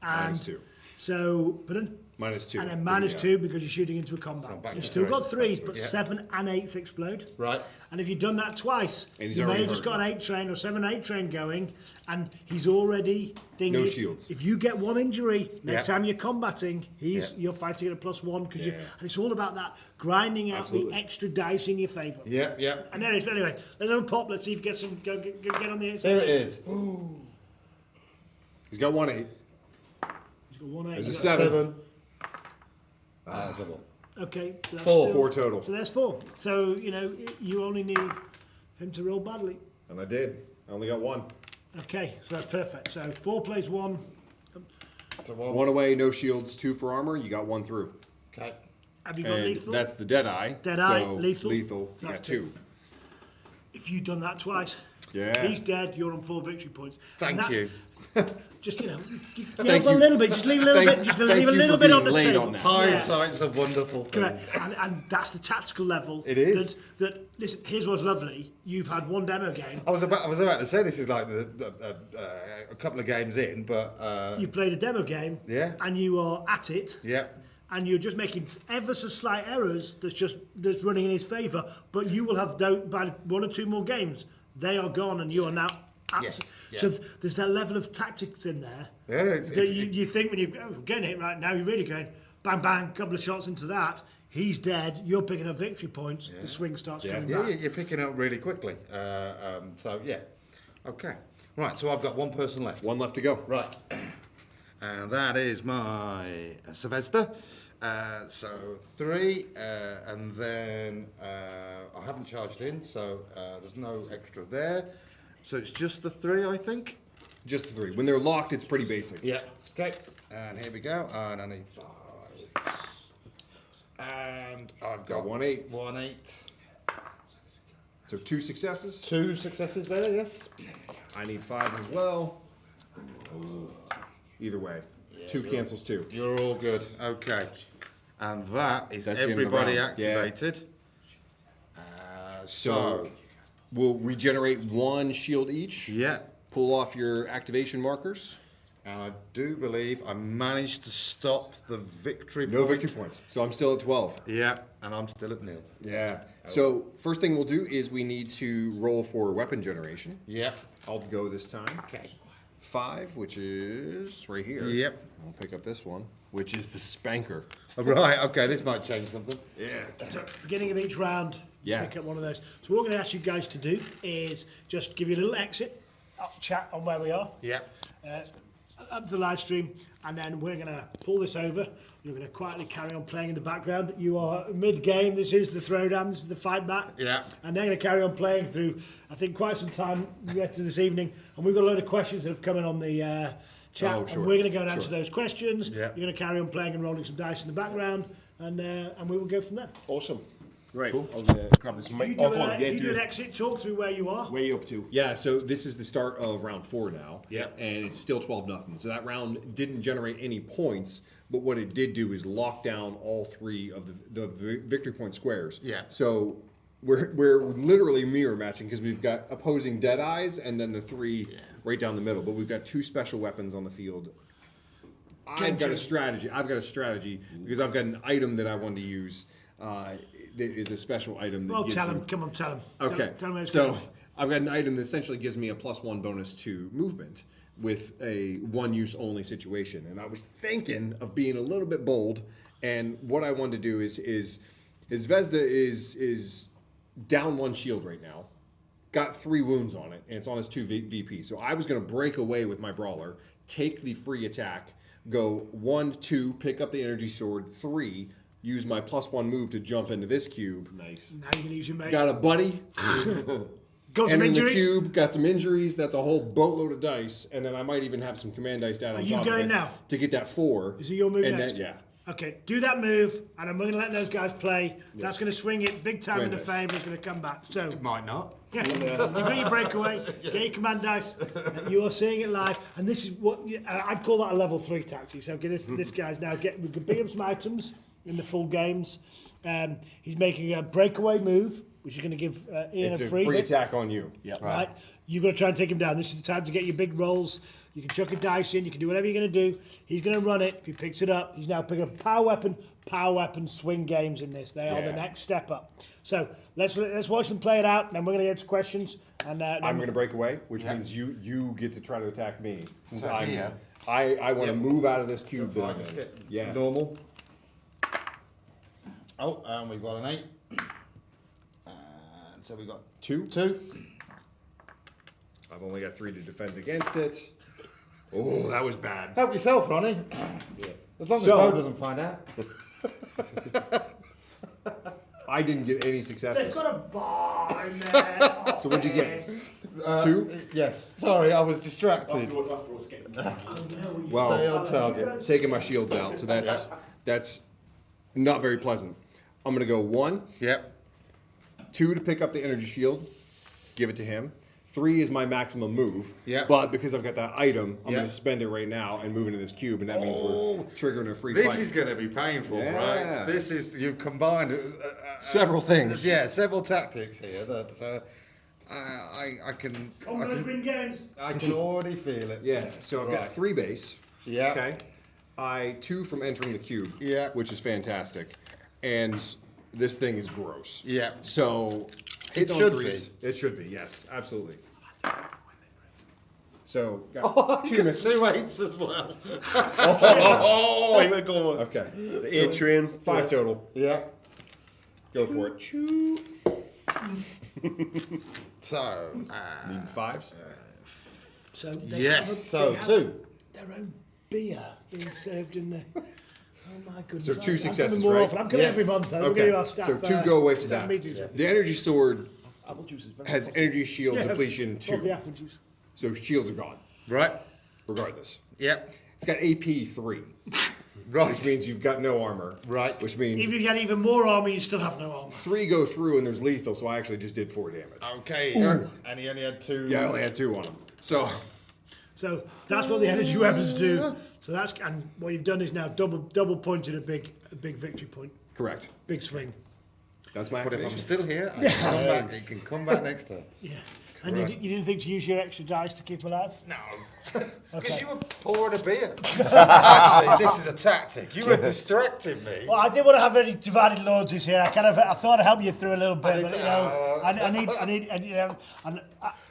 and -2. so pardon. -2. And then minus Yeah. 2 because you're shooting into a So combat. back You've to still three. got 3s, but Yeah. 7 and 8s explode. Right. And if you've done that twice, And he's you may already have just hurt. got an 8 train or 7 8 train going, and he's already dinging. No shields. If you get 1 injury, next Yeah. time you're combating, Yeah. you're fighting at a +1 because Yeah. and it's all about that grinding out Absolutely. the extra dice in your favour. Yeah. Yeah. And anyway, let's have a pop. Let's see if you get some. Get on the inside. There it is. He's got 1 8. He's got 1 8. There's a He's got 7. 7. Ah, double. Okay. So that's Four. still- 4 total. So there's 4. So, you know, you only need him to roll badly. And I did. I only got 1. Okay, so that's perfect. So 4 plays 1. So one. 1 away, no shields, 2 for armor. You got 1 through. Okay. Have you got And lethal? that's the Deadeye. Deadeye, so lethal. Lethal. So You that's got 2. If you've done that twice, Yeah. he's dead. You're on 4 victory points. And Thank that's- you. Just you Thank help a you. little bit. Just leave a little Thank- bit. Just thank leave a you little for bit on being the late table. on that. Hindsight's a wonderful thing. Correct, and that's the tactical level. It is. That listen, here's what's lovely. You've had 1 demo game. I was about to say this is like a couple of games in, but You've played a demo game. Yeah. And you are at it. yeah. And you're just making ever so slight errors that's running in his favour. But you will have by 1 or 2 more games. They are gone, and you are now. Yes, yeah. So there's that level of tactics in there. Yeah, that you think when you're getting it right now, you're really going bang bang, couple of shots into that. He's dead. You're picking up victory points. The swing starts coming Yeah, back. you're picking up really quickly. So yeah, okay. Right, so I've got 1 person left. 1 left to go. Right, and that is my Sylvester. So 3, and then I haven't charged in, so there's no extra there. So it's just the 3, I think. Just the 3. When they're locked, it's pretty basic. Yeah. Okay. And here we go. And I need 5. And I've got 1 8. 1 8. So 2 successes. 2 successes there. Yes. I need 5 as well. Either way. 2 cancels 2. You're all good. Okay. And that is That's the end of the everybody round. Yeah. activated. So we'll regenerate 1 shield each. Yeah. Pull off your activation markers. And I do believe I managed to stop the victory No point. victory points. So I'm still at 12. Yeah. And I'm still at 0. Yeah. So first thing we'll do is we need to roll for weapon generation. Yeah. I'll go this time. Okay. 5, which is right here. Yep. I'll pick up this one, which is the spanker. Right. Okay. This might change something. Yeah. So beginning of each round, Yeah. pick up one of those. So what we're going to ask you guys to do is just give you a little exit, chat on where we are. Yeah. Up to the live stream, and then we're going to pull this over. You're going to quietly carry on playing in the background. You are mid-game. This is the throwdown. This is the fight back. Yeah. And they're going to carry on playing through, I think, quite some time the rest of this evening. And we've got a load of questions that have come in on the chat. Oh, sure. And we're going to go and answer those questions. Yeah. You're going to carry on playing and rolling some dice in the background, and we will go from there. Awesome. Right. Cool. I'll grab this If mic. you Oh, do, go on. Yeah, if you do do an it. exit, talk through where you are. Where you up to? Yeah, so this is the start of round 4 now. Yep. And it's still 12-0. So that round didn't generate any points, but what it did do is lock down all 3 of the victory point squares. Yeah. So we're literally mirror matching because we've got opposing Deadeyes and then the 3 right down the middle. But we've got 2 special weapons on the field. I've got a strategy. Because I've got an item that I want to use. That is a special item that Well, gives tell you- him. Come on, tell him. Okay, Tell him how it's so going. I've got an item that essentially gives me a +1 bonus to movement with a 1-use only situation. And I was thinking of being a little bit bold, and what I wanted to do is Zvezda is down 1 shield right now, got 3 wounds on it, and it's on his 2 VP. So I was going to break away with my brawler, take the free attack, go 1, 2, pick up the energy sword, 3, use my +1 move to jump into this cube. Nice. Now you can use your mate. Got a buddy. Got some And in the injuries. cube, got some injuries. That's a whole boatload of dice, and then I might even have some command dice down on you top going of it now? to get that 4. Is it your move and next? Then, yeah. Okay, do that move, and I'm going to let those guys play. That's going to swing it big time in the Nice. favour. It's going to come back. So, Might not. yeah, you got your breakaway, get your command dice. You are seeing it live, and this is what I'd call that a level 3 tactic. So, okay, this guy's now we can pick up some items in the full games. He's making a breakaway move, which is going to give Ian It's a a free free hit. attack on you. Yeah. Right. You've got to try and take him down. This is the time to get your big rolls. You can chuck a dice in. You can do whatever you're going to do. He's going to run it. If he picks it up, he's now picking up power weapon swing games in this. They are the Yeah. next step up. So let's watch them play it out. Then we're going to get to questions. And I'm going to break away, which means you get to try to attack me since I'm yeah. I want to Yep. move out of this cube So that I I'm just in. get Yeah. normal. Oh, and we've got an 8. And so we got 2. 2. I've only got 3 to defend against it. Oh, that was bad. Help yourself, Ronnie. As long as So- Bo doesn't find out. I didn't get any They've successes. got a bar in there. So what'd you get? 2? Yes. Sorry, I was distracted. Well, Stay on target. taking my shields out, so that's not very pleasant. I'm gonna go 1, Yep. 2 to pick up the energy shield, give it to him. 3 is my maximum move. Yeah. But because I've got that item, I'm Yeah. gonna spend it right now and move into this cube, and that means we're triggering a free This fight. is going to be painful, Yeah. right? This is, you've combined Several things. Yeah, several tactics here that I can Win games. I can already feel it. Yeah. So I've got Right. 3 base. Yeah. Okay. 2 from entering the cube. Yeah. Which is fantastic, and this thing is gross. Yeah. So hit on should 3s. It should be. Yes, absolutely. So got 2 misses. 2 8s as well. Oh, here we go. Okay. The A train. 5 total. Yeah. Go for it. So, Need 5s. So they yes. have So they have 2. Their own beer being served in there. Oh my goodness. So 2 I'm successes, coming more right? often. I'm coming Yes. every month. We'll Okay. give our staff, So 2 go away from staff that. meetings. The energy sword Apple juice is very has energy shield Yeah. depletion Love the 2. apple juice. So shields are gone, Right. regardless. Yep. It's got AP 3, Right. which means you've got no armor. Right. Which means Even if you had even more armor, you still have no armor. 3 go through and there's lethal, so I actually just did 4 damage. Okay. And he only had 2. Yeah, I only had 2 on him. So So that's what the energy weapons do. So that's and what you've done is now double pointed a big victory point, correct. big swing. That's my But if I'm activation. still here, I can come back. He can come back next time. Yeah. And you didn't think to use your extra dice to keep alive? No. Because you were pouring a beer. Actually, this is a tactic. You were distracting me. Well, I didn't want to have any divided loyalties here. I thought I'd help you through a little bit, need but to- I need you know, and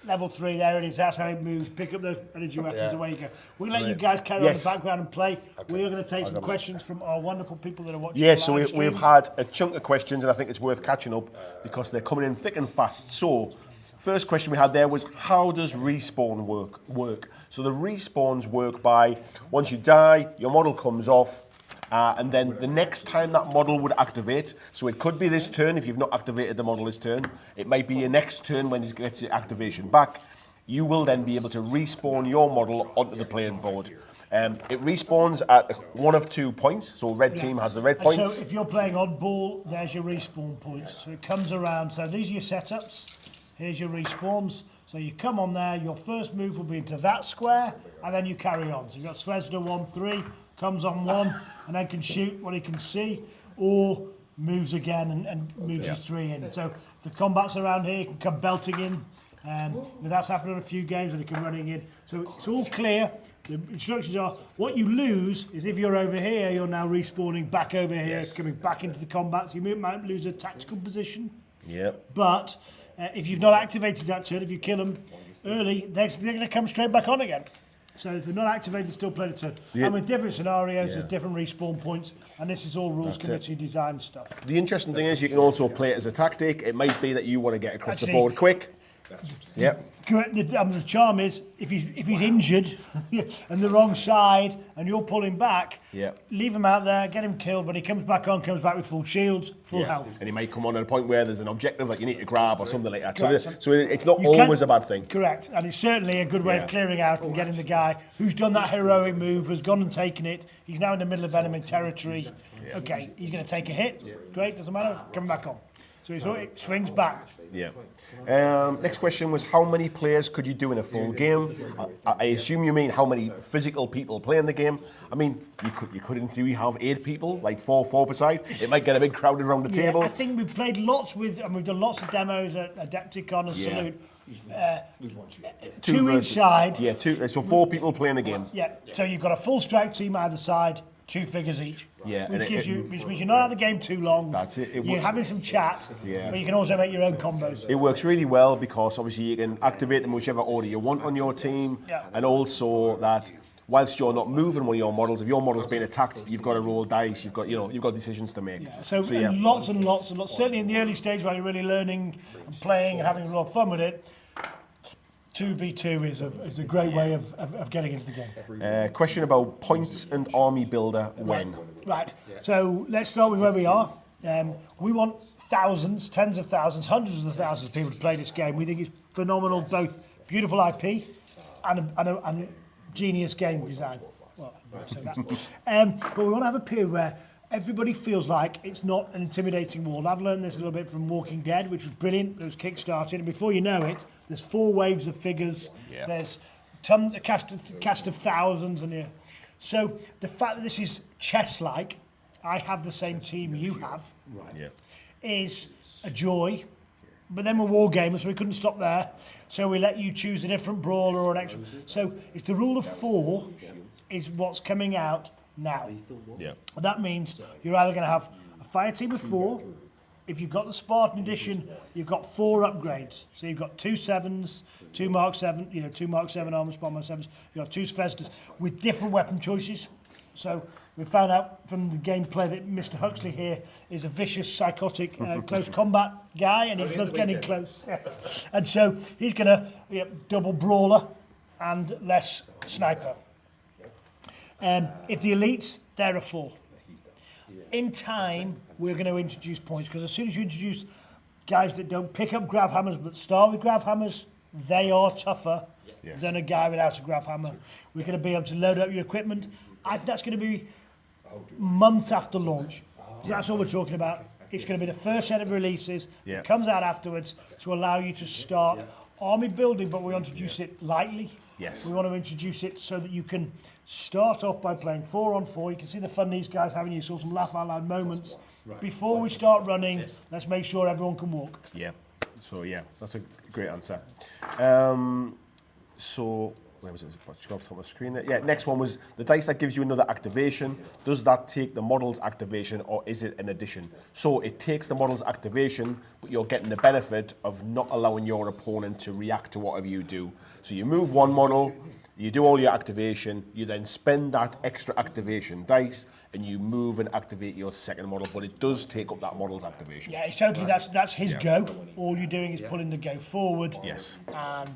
level 3 there it is. That's how it moves. Pick up those energy weapons. Yeah. Away you go. We'll let you guys carry Yes. on the background and play. We are going to take some questions from our wonderful people that are watching. Yes, the so live we've stream. had a chunk of questions, and I think it's worth catching up because they're coming in thick and fast. So, first question we had there was, how does respawn work? So the respawns work by, once you die, your model comes off, and then the next time that model would activate, so it could be this turn if you've not activated the model this turn, it might be your next turn when it gets your activation back, you will then be able to respawn your model onto the playing board. It respawns at 1 of 2 points, so red team has the red And points. so if you're playing oddball, there's your respawn points. So it comes around. So these are your setups. Here's your respawns. So you come on there, your first move will be into that square, and then you carry on. So you've got Svezda 1-3, comes on 1, and then can shoot what he can see, or moves again and moves his 3 in. So if the combat's around here, you can come belting in. That's happened in a few games where they come running in. So it's all clear. The instructions are, what you lose is if you're over here, you're now respawning back over here, coming back into the combat. So you might lose a tactical position. Yep. But if you've not activated that turn, if you kill them early, they're going to come straight back on again. So if they're not activated, still play the turn. And with different scenarios, there's different respawn points, and this is all rules committee design stuff. The interesting thing is you can also play it as a tactic. It might be that you want to get across the Actually- board quick. Yep. Correct. The charm is if he's injured and the wrong side, and you're pulling back, leave him out there, get him killed. When he comes back with full shields, full health. And he might come on at a point where there's an objective that you need to grab or something like that. Correct. So it's not You can- always a bad thing. Correct, and it's certainly a good way of clearing out and getting the guy who's done that heroic move, has gone and taken it. He's now in the middle of enemy territory. Okay, he's going to take a hit. Great, doesn't matter. Coming back on. So it swings back. Yeah. Next question was, how many players could you do in a full game? I assume you mean how many physical people play in the game. I mean, you could in theory have 8 people, like 4 per side. It might get a bit crowded around the table. I think we've played lots with, and we've done lots of demos at Adepticon and Salute. 2 each side. Yeah, 2. So 4 people playing the game. Yeah, so you've got a full strike team either side, 2 figures each. Yeah, Which and which means you're not out of the game too long. That's it. You're having some chat, Yeah. but you can also make your own combos. It works really well because obviously you can activate them whichever order you want on your team, and also that whilst you're not moving one of your models, if your model's being attacked, you've got to roll dice. You've got decisions to make. So and lots and lots and lots. Certainly in the early stage while you're really learning and playing and having a lot of fun with it, 2v2 is a great way of getting into the game. Question about points and army builder when. Right. So let's start with where we are. We want thousands, tens of thousands, hundreds of thousands of people to play this game. We think it's phenomenal, both beautiful IP and genius game design. Well, I won't say that. But we want to have a period where everybody feels like it's not an intimidating world. I've learned this a little bit from Walking Dead, which was brilliant. It was kickstarted, and before you know it, there's 4 waves of figures. Yeah. There's a cast of thousands, and so the fact that this is chess-like, I have the same team you have, is a joy. But then we're war gamers, so we couldn't stop there. So we let you choose a different brawler or an extra. So it's the rule of 4 is what's coming out now. Yeah. And that means you're either going to have a fire team of 4. If you've got the Spartan edition, you've got 4 upgrades. So you've got 2 7s, 2 Mark 7, 2 Mark 7 armor Spartan 7s. You've got 2 Svezdas with different weapon choices. So we found out from the gameplay that Mr. Huxley here is a vicious, psychotic, close combat guy, and he's not getting close. And so he's going to double brawler and less sniper. If the elites, they're a 4. In time, we're going to introduce points, because as soon as you introduce guys that don't pick up grav hammers but start with grav hammers, they are tougher than a guy without a grav hammer. We're going to be able to load up your equipment. That's going to be months after launch. That's all we're talking about. It's going to be the first set of releases that comes out afterwards to allow you to start army building, but we want to introduce it lightly. Yes. We want to introduce it so that you can start off by playing 4 on 4. You can see the fun these guys having. You saw some laugh out loud moments. Before we start running, let's make sure everyone can walk. Yeah. So that's a great answer. So where was it? Off the top of the screen there. Yeah. Next one was the dice that gives you another activation. Does that take the model's activation, or is it an addition? So it takes the model's activation, but you're getting the benefit of not allowing your opponent to react to whatever you do. So you move one model, you do all your activation, you then spend that extra activation dice, and you move and activate your second model, but it does take up that model's activation. Yeah, it's totally, that's his go. All you're doing is pulling the go forward. Yes. And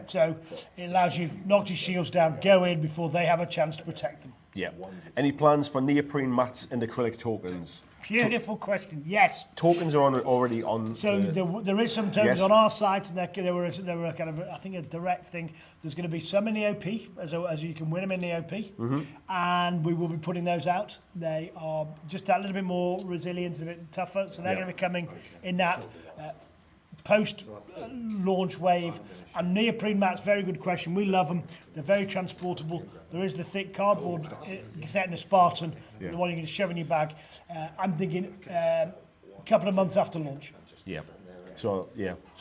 so it allows you knock your shields down, go in before they have a chance to protect them. Yeah. Any plans for neoprene mats and acrylic tokens? Beautiful question. Yes. Tokens are already on. So there is some tokens on our site, and there were a kind of, I think, a direct thing. There's going to be some in the OP, as you can win them in the OP, and we will be putting those out. They are just that little bit more resilient and a bit tougher, so they're going to be coming in that post-launch wave. And neoprene mats, very good question. We love them. They're very transportable. There is the thick cardboard set in a Spartan, the one you can shove in your bag. I'm thinking a couple of months after launch. Yeah. So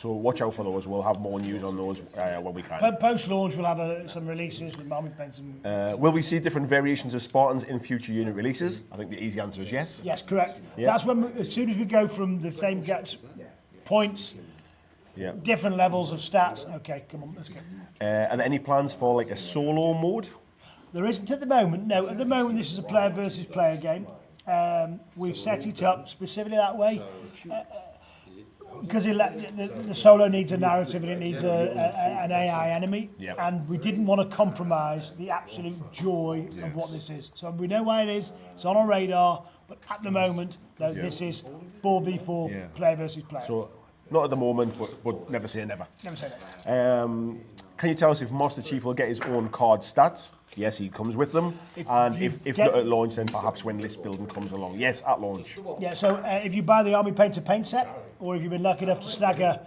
watch out for those. We'll have more news on those when we can. Post-launch, we'll have some releases with Marmot Paints. Will we see different variations of Spartans in future unit releases? I think the easy answer is yes. Yes, correct. That's when, as soon as we go from the same points, different levels of stats. Okay, come on, let's go. Are there any plans for like a solo mode? There isn't at the moment. No, at the moment this is a player versus player game. We've set it up specifically that way because the solo needs a narrative and it needs an AI enemy, and we didn't want to compromise the absolute joy of what this is. So we know why it is. It's on our radar, but at the moment, this is 4v4 player versus player. So not at the moment, but never say never. Never say that. Can you tell us if Master Chief will get his own card stats? Yes, he comes with them. And if not at launch, then perhaps when list building comes along. Yes, at launch. Yeah, so if you buy the Army Painter paint set, or if you've been lucky enough to snag a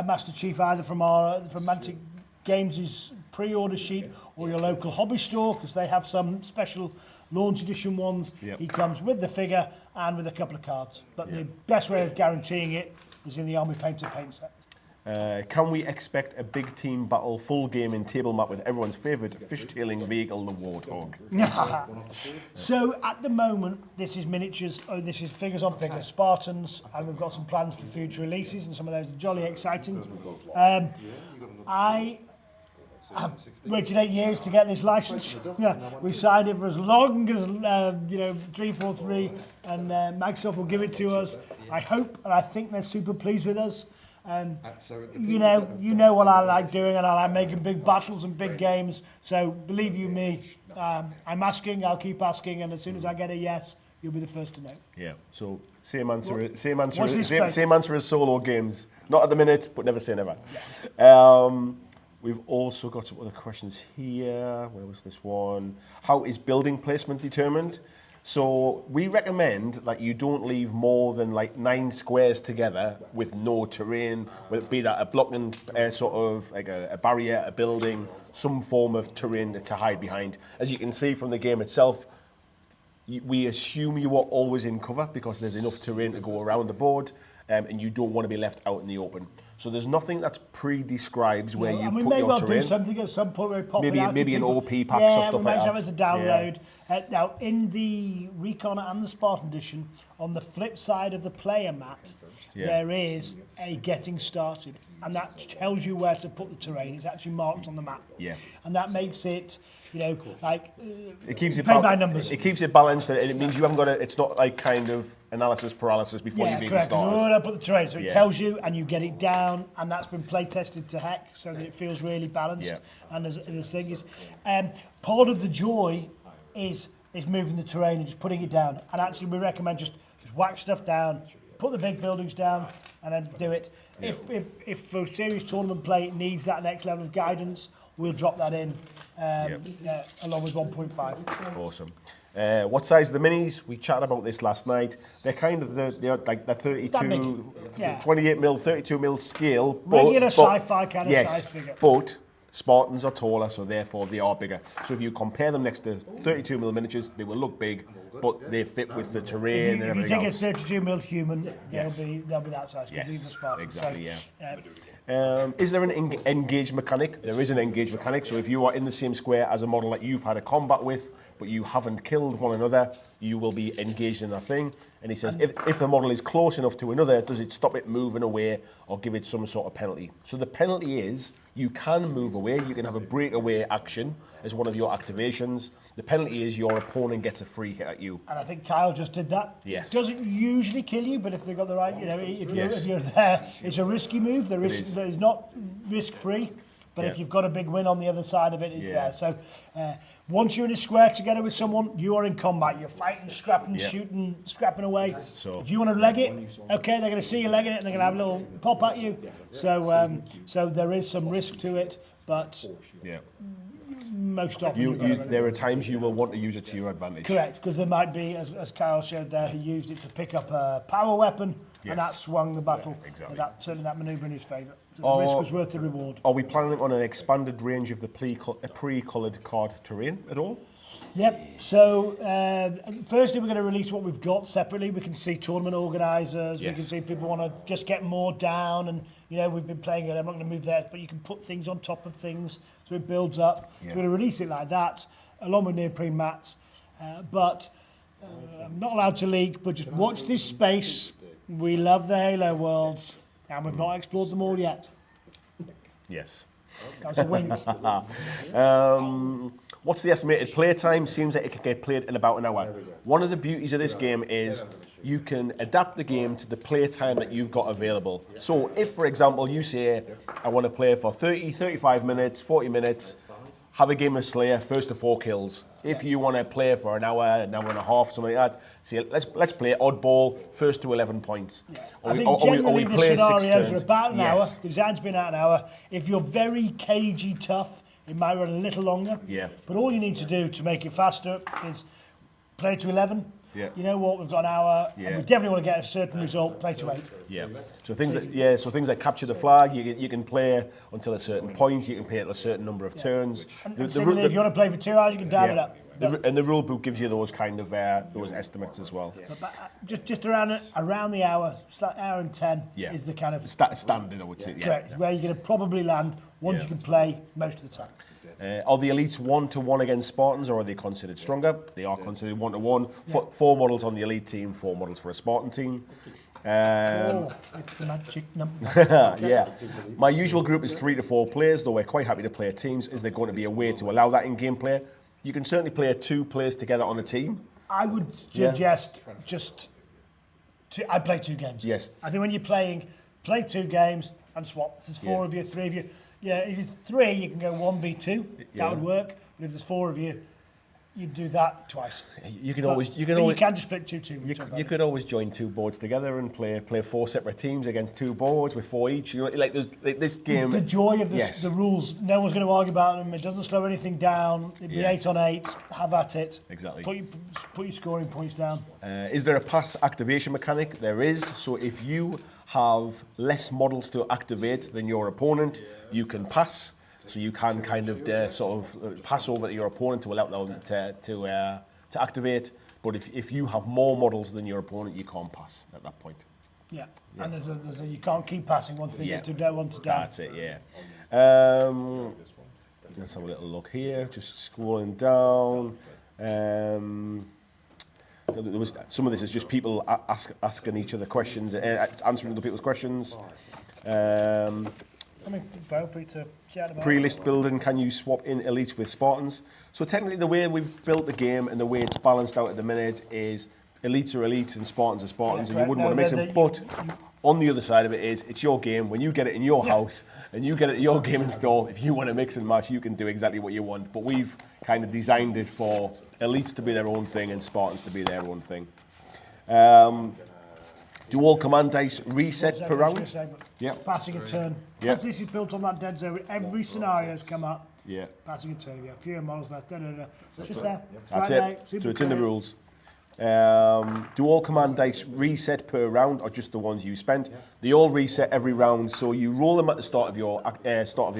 Master Chief either from Mantic Games' pre-order sheet or your local hobby store, because they have some special launch edition ones, he comes with the figure and with a couple of cards. But the best way of guaranteeing it is in the Army Painter paint set. Can we expect a big team battle full game in table map with everyone's favourite fishtailing vehicle, the Warthog? So at the moment, this is miniatures, this is figures on figures, Spartans, and we've got some plans for future releases, and some of those are jolly exciting. I have waited 8 years to get this license. We've signed it for as long as 343, and Microsoft will give it to us. I hope and I think they're super pleased with us. You know what I like doing, and I like making big battles and big games. So believe you me, I'm asking, I'll keep asking, and as soon as I get a yes, you'll be the first to know. Yeah. So same answer. Same watch answer. this Same, space. same answer as solo games. Not at the minute, but never say never. Yeah. We've also got some other questions here. Where was this one? How is building placement determined? So we recommend that you don't leave more than like 9 squares together with no terrain, whether it be that a blocking sort of like a barrier, a building, some form of terrain to hide behind. As you can see from the game itself, we assume you are always in cover because there's enough terrain to go around the board, and you don't want to be left out in the open. So there's nothing that's pre-describes where you and we put may your well terrain. do something at some point where we pop it out to Maybe an people. OP packs or stuff we like might have that. it to download. Now, in the Recon and the Spartan edition, on the flip side of the player mat, there is a getting started, and that tells you where to put the terrain. It's actually marked on the map. Yeah. And that makes it, like It keeps it pay by numbers. It keeps it balanced, and it means you haven't got to. It's not like kind of analysis paralysis before you've even correct. started. Where I put the terrain, so it tells you, and you get it down, and that's been play tested to heck, so that it feels really balanced. Yeah. And this thing is, part of the joy is moving the terrain and just putting it down. And actually, we recommend just whack stuff down, put the big buildings down, and then do it. If for serious tournament play it needs that next level of guidance, we'll drop that in along with 1.5. Awesome. What size are the minis? We chatted about this last night. They're kind of they're like the 32, 28 mil, 32 mil scale. Regular sci-fi kind of size figure. But Spartans are taller, so therefore they are bigger. So if you compare them next to 32 mil miniatures, they will look big, but they fit with the terrain and If you everything take else. a 32 mil human, they'll be that size because these are Spartans. Exactly, So, is there an engage mechanic? There is an engage mechanic. So if you are in the same square as a model that you've had a combat with, but you haven't killed one another, you will be engaged in that thing. And he says, if the model is close enough to another, does it stop it moving away or give it some sort of penalty? So the penalty is you can move away. You can have a breakaway action as one of your activations. The penalty is your opponent gets a free hit at you. And I think Kyle just did that. Yes. It doesn't usually kill you, but if they've got the right, if you're there, it's a risky move. The risk is not risk-free. But if you've got a big win on the other side of it, it's there. So once you're in a square together with someone, you are in combat. You're fighting, scrapping, shooting, scrapping away. So if you want to leg it, okay, they're going to see you legging it, and they're going to have a little pop at you. So so there is some risk to it, but most often there are times you will want to use it to your advantage. Correct, because there might be, as Kyle showed there, he used it to pick up a power weapon, and that swung the battle. exactly. Certainly that manoeuvre in his favour. So the risk was worth the reward. Are we planning on an expanded range of the pre-coloured card terrain at all? Yep, so firstly we're going to release what we've got separately. We can see tournament organisers, we can see people want to just get more down, and we've been playing it, I'm not going to move there, but you can put things on top of things so it builds up. So we're going to release it like that, along with neoprene mats, but I'm not allowed to leak, but just watch this space. We love the Halo worlds, and we've not explored them all yet. Yes. That was a wink. What's the estimated play time? Seems like it can get played in about an hour. One of the beauties of this game is you can adapt the game to the play time that you've got available. So if, for example, you say, I want to play for 30, 35 minutes, 40 minutes, have a game of Slayer, first to 4 kills. If you want to play for an hour and a half, something like that, say, let's play oddball, first to 11 points. I think generally the scenarios are about an hour. The design's been out an hour. If you're very cagey tough, it might run a little longer. Yeah. But all you need to do to make it faster is play to 11. Yeah. You know what? We've got an hour. And we definitely want to get a certain result. Play to 8. Yeah. So things that capture the flag, you can play until a certain point. You can play at a certain number of turns. And if you want to play for 2 hours, you can dial it up. And the rule book gives you those kind of those estimates as well. But just around the hour, hour and 10 is the kind of standard, I would say. Yeah. correct. Where you're going to probably land once you can play most of the time. Are the elites 1-to-1 against Spartans, or are they considered stronger? They are considered 1-to-1. 4 models on the elite team, 4 models for a Spartan team. It's the magic number. Yeah. My usual group is 3 to 4 players, though we're quite happy to play teams. Is there going to be a way to allow that in gameplay? You can certainly play 2 players together on a team. I would suggest I'd play 2 games. Yes. I think when you're playing, play 2 games and swap. If there's 4 of you, 3 of you. Yeah, if it's 3, you can go 1v2. That would work. But if there's 4 of you, you do that twice. You can always, you But can always, you can just split two teams. you could always join 2 boards together and play 4 separate teams against 2 boards with 4 each. You know, like there's like this game. The joy of this, Yes. the rules, no one's going to argue about them. It doesn't slow anything down. It'd be Yes. 8 on 8. Have at it. Exactly. Put your scoring points down. Is there a pass activation mechanic? There is. So if you have less models to activate than your opponent, you can pass. So you can kind of pass over to your opponent to allow them to activate. But if you have more models than your opponent, you can't pass at that point. Yeah. And there's a you can't keep passing once they get to down, one to down. That's it, yeah. Let's have a little look here. Just scrolling down. There was, some of this is just people asking each other questions, answering other people's questions. I mean, feel free to chat about Pre-list building, can you swap in elites with Spartans? So technically the way we've built the game and the way it's balanced out at the minute is elites are elites and Spartans are Spartans, and you wouldn't want to mix them. But on the other side of it is, it's your game. When you get it in your house and you get it at your gaming store, if you want to mix and match, you can do exactly what you want. But we've kind of designed it for elites to be their own thing and Spartans to be their own thing. Do all command dice reset per round? Yeah. Passing a turn. Yeah. Because this is built on that dead zone, every scenario has come up. Yeah. Passing a turn. Yeah. Fewer models left. It's just there. That's right it. now, So super it's in the clear. rules. Do all command dice reset per round, or just the ones you spent? They all reset every round. So you roll them at the start of your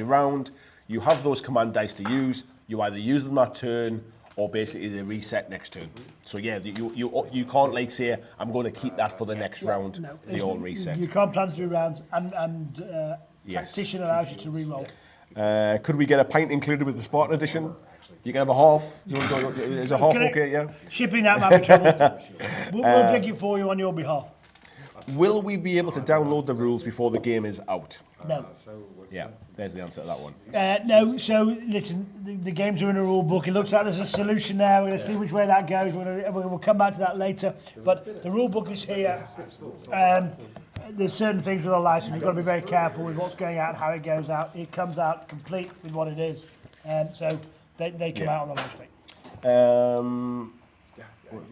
round. You have those command dice to use. You either use them that turn, or basically they reset next turn. So yeah, you can't like say I'm going to keep that for the next round. No, They all reset. You can't plan 3 rounds, and Yes. Tactician allows you to re-roll. Could we get a pint included with the Spartan edition? You can have a half. Is a half Can I- okay? Yeah. Shipping that might be trouble. We'll drink it for you on your behalf. Will we be able to download the rules before the game is out? No. Yeah, there's the answer to that one. No, so listen, the games are in a rule book. It looks like there's a solution there. We're going to see which way that goes. We'll come back to that later. But the rule book is here. There's certain things with a license. We've got to be very careful with what's going out and how it goes out. It comes out complete with what it is. So they come out on the launch date.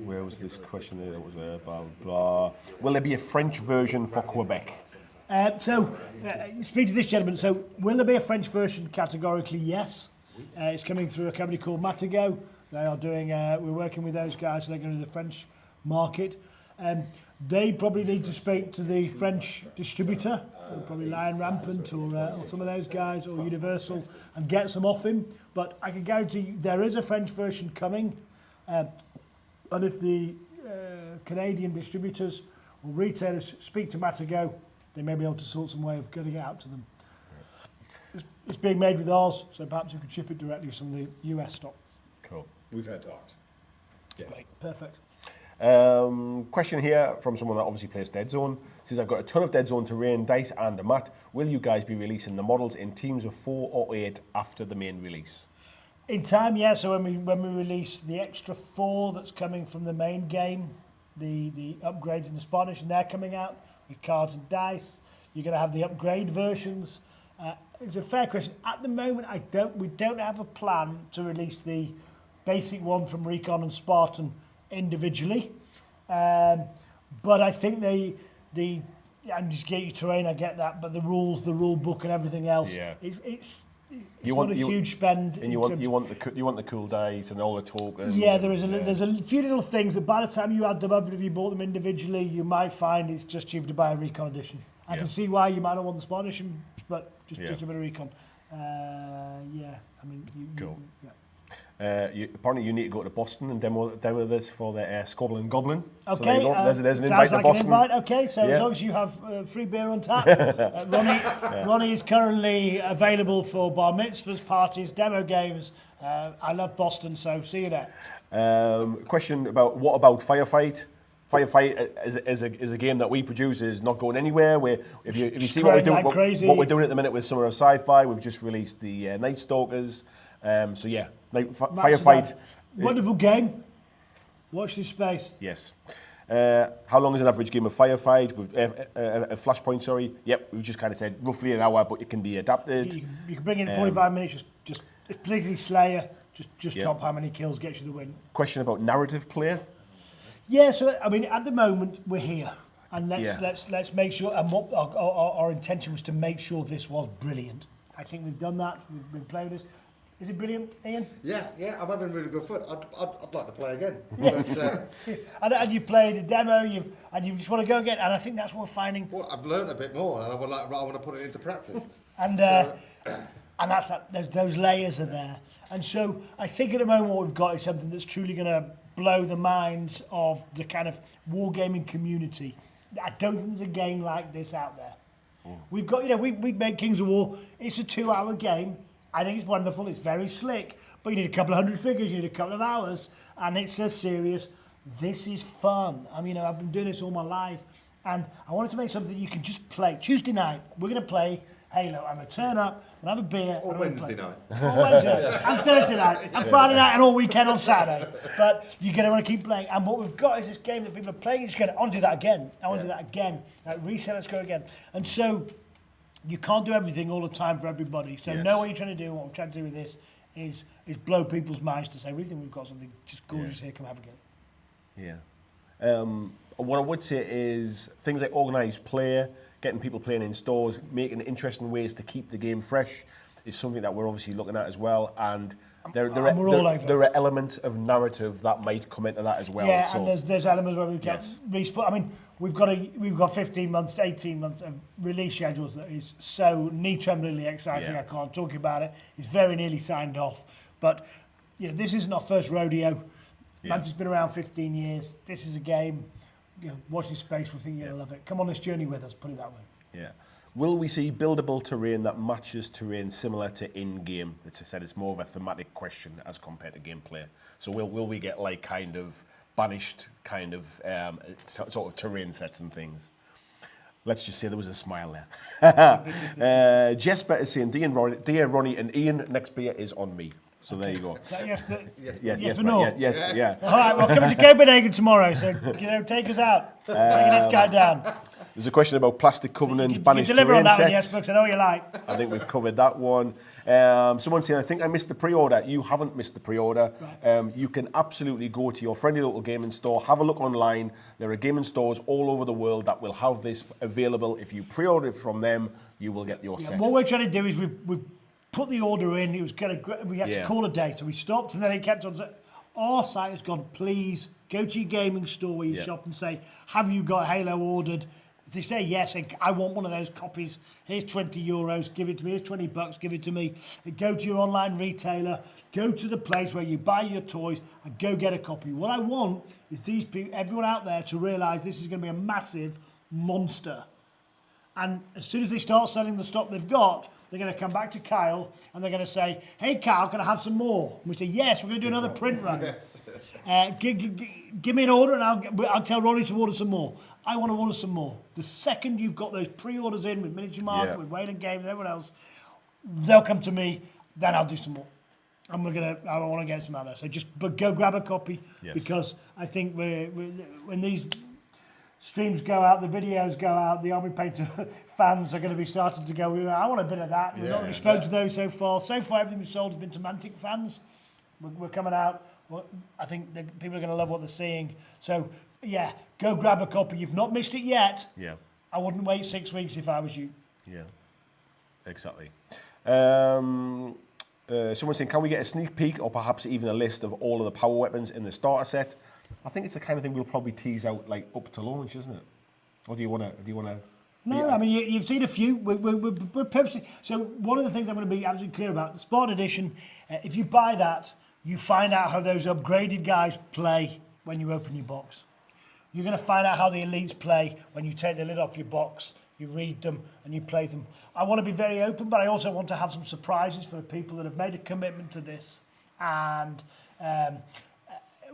Where was this question there? That was blah, blah. Will there be a French version for Quebec? Speak to this gentleman. So, will there be a French version? Categorically, yes. It's coming through a company called Mantic. They are doing. We're working with those guys. So they're going to the French market. They probably need to speak to the French distributor, so probably Lion Rampant or some of those guys, or Universal, and get some off him. But I can guarantee you there is a French version coming. And if the Canadian distributors or retailers speak to Matago, they may be able to sort some way of getting it out to them. It's being made with ours, so perhaps you could ship it directly with some of the US stock. Cool. We've had talks. Yeah. Great, perfect. Question here from someone that obviously plays Dead Zone. Says, I've got a ton of Dead Zone terrain dice and a mat. Will you guys be releasing the models in teams of 4 or 8 after the main release? In time, yeah. So when we release the extra 4 that's coming from the main game, the upgrades in the Spanish, and they're coming out with cards and dice. You're going to have the upgrade versions. It's a fair question. At the moment, we don't have a plan to release the basic one from Recon and Spartan individually. But I think I'm just get your terrain. I get that, but the rules, the rule book, and everything else. Yeah. It's You not want- a you- huge spend. And you want the cool dice and all the tokens. Yeah, there's a few little things that by the time you add them up, if you bought them individually, you might find it's just cheaper to buy a Recon edition. I can see why you might not want the Spanish, but just a bit of Recon. I mean, Cool. yeah. Apparently you need to go to Boston and demo this for the Squabble and Goblin. Okay, so there you go. There's an sounds invite like to Boston. An invite. Okay, so Yeah. as long as you have free beer on tap. Ronnie is currently available for bar mitzvahs, parties, demo games. I love Boston, so see you there. Question about what about Firefight? Firefight is a game that we produce is not going anywhere. If you see what we're doing, like crazy. what we're doing at the minute with Summer of Sci-Fi, we've just released the Night Stalkers. So yeah, Firefight. Wonderful game. Watch this space. Yes. How long is an average game of Firefight? With a Flashpoint, sorry. Yep, we've just kind of said roughly an hour, but it can be adapted. You can bring in 45 minutes. Just it's particularly Slayer. Just top how many kills gets you the win. Question about narrative play. Yeah, so I mean, at the moment we're here, and let's make sure. And what our intention was to make sure this was brilliant. I think we've done that. We've been playing this. Is it brilliant, Ian? Yeah, I'm having really good fun. I'd like to play again. But, and you played a demo, and you just want to go again, and I think that's what we're finding. well, I've learned a bit more, and I want to put it into practice. And that's that. Those layers are there, and so I think at the moment what we've got is something that's truly going to blow the minds of the kind of wargaming community. I don't think there's a game like this out there. We've got, we made Kings of War. It's a 2-hour game. I think it's wonderful. It's very slick, but you need a couple of hundred figures. You need a couple of hours, and it's as serious. This is fun. I mean, I've been doing this all my life, and I wanted to make something that you can just play. Tuesday night, we're going to play Halo. I'm going to turn up, I'm going to have a beer. Or Wednesday night. Or Wednesday, and Thursday night, and Friday night, and all weekend on Saturday. But you're going to want to keep playing. And what we've got is this game that people are playing. You're just going, I want to do that again. I want to do that again. Reset, let's go again. And so you can't do everything all the time for everybody. So know what you're trying to do. What we're trying to do with this is blow people's minds to say, we think we've got something just gorgeous here. Come have a go. Yeah. What I would say is things like organised play, getting people playing in stores, making interesting ways to keep the game fresh is something that we're obviously looking at as well. And there are elements of narrative that might come into that as well. Yeah, so, and there's elements where we can respawn. I mean, we've got 15 months to 18 months of release schedules that is so knee-tremblingly exciting. I can't talk about it. It's very nearly signed off. But this isn't our first rodeo. Mantic's been around 15 years. This is a game. Watch this space. We think you'll love it. Come on this journey with us. Put it that way. Yeah. Will we see buildable terrain that matches terrain similar to in-game? As I said, it's more of a thematic question as compared to gameplay. So will we get like kind of banished kind of sort of terrain sets and things? Let's just say there was a smile there. Jesper is saying, dear Ronnie and Ian, next beer is on me. So there you go. Yes, but no. Yes, yeah. All right, well, coming to Copenhagen tomorrow, so take us out. Bring this guy down. There's a question about Plastic Covenant banished deliver terrain on that sets. one, yes, folks. I know you like. I think we've covered that one. Someone saying, I think I missed the pre-order. You haven't missed the pre-order. Right. You can absolutely go to your friendly local gaming store, have a look online. There are gaming stores all over the world that will have this available. If you pre-order it from them, you will get your set. What we're trying to do is we've put the order in. It was we had to call a day, so we stopped, and then it kept on saying, our site has gone, please go to your gaming store where you shop and say, have you got Halo ordered? If they say yes, I want one of those copies, here's 20 euros, give it to me, here's 20 bucks, give it to me. And go to your online retailer, go to the place where you buy your toys, and go get a copy. What I want is these people, everyone out there, to realise this is going to be a massive monster. And as soon as they start selling the stock they've got, they're going to come back to Kyle and they're going to say, hey, Kyle, can I have some more? And we say, yes, we're going to do another print run. Give me an order and I'll tell Ronnie to order some more. I want to order some more. The second you've got those pre-orders in with Miniature Market, with Wayland Games, and everyone else, they'll come to me, then I'll do some more. And I want to get some out there. So but go grab a copy because I think when these streams go out, the videos go out, the Army Painter fans are going to be starting to go, I want a bit of that. We've not really spoken to those so far. So far, everything we've sold has been to Mantic fans. We're coming out. I think people are going to love what they're seeing. So, go grab a copy. You've not missed it yet. Yeah. I wouldn't wait 6 weeks if I was you. Yeah, exactly. Someone's saying, can we get a sneak peek or perhaps even a list of all of the power weapons in the starter set? I think it's the kind of thing we'll probably tease out like up to launch, isn't it? Or do you want to? No, I mean you've seen a few. We're purposely. So one of the things I'm going to be absolutely clear about: the Spartan Edition. If you buy that, you find out how those upgraded guys play when you open your box. You're going to find out how the elites play when you take the lid off your box. You read them and you play them. I want to be very open, but I also want to have some surprises for the people that have made a commitment to this, and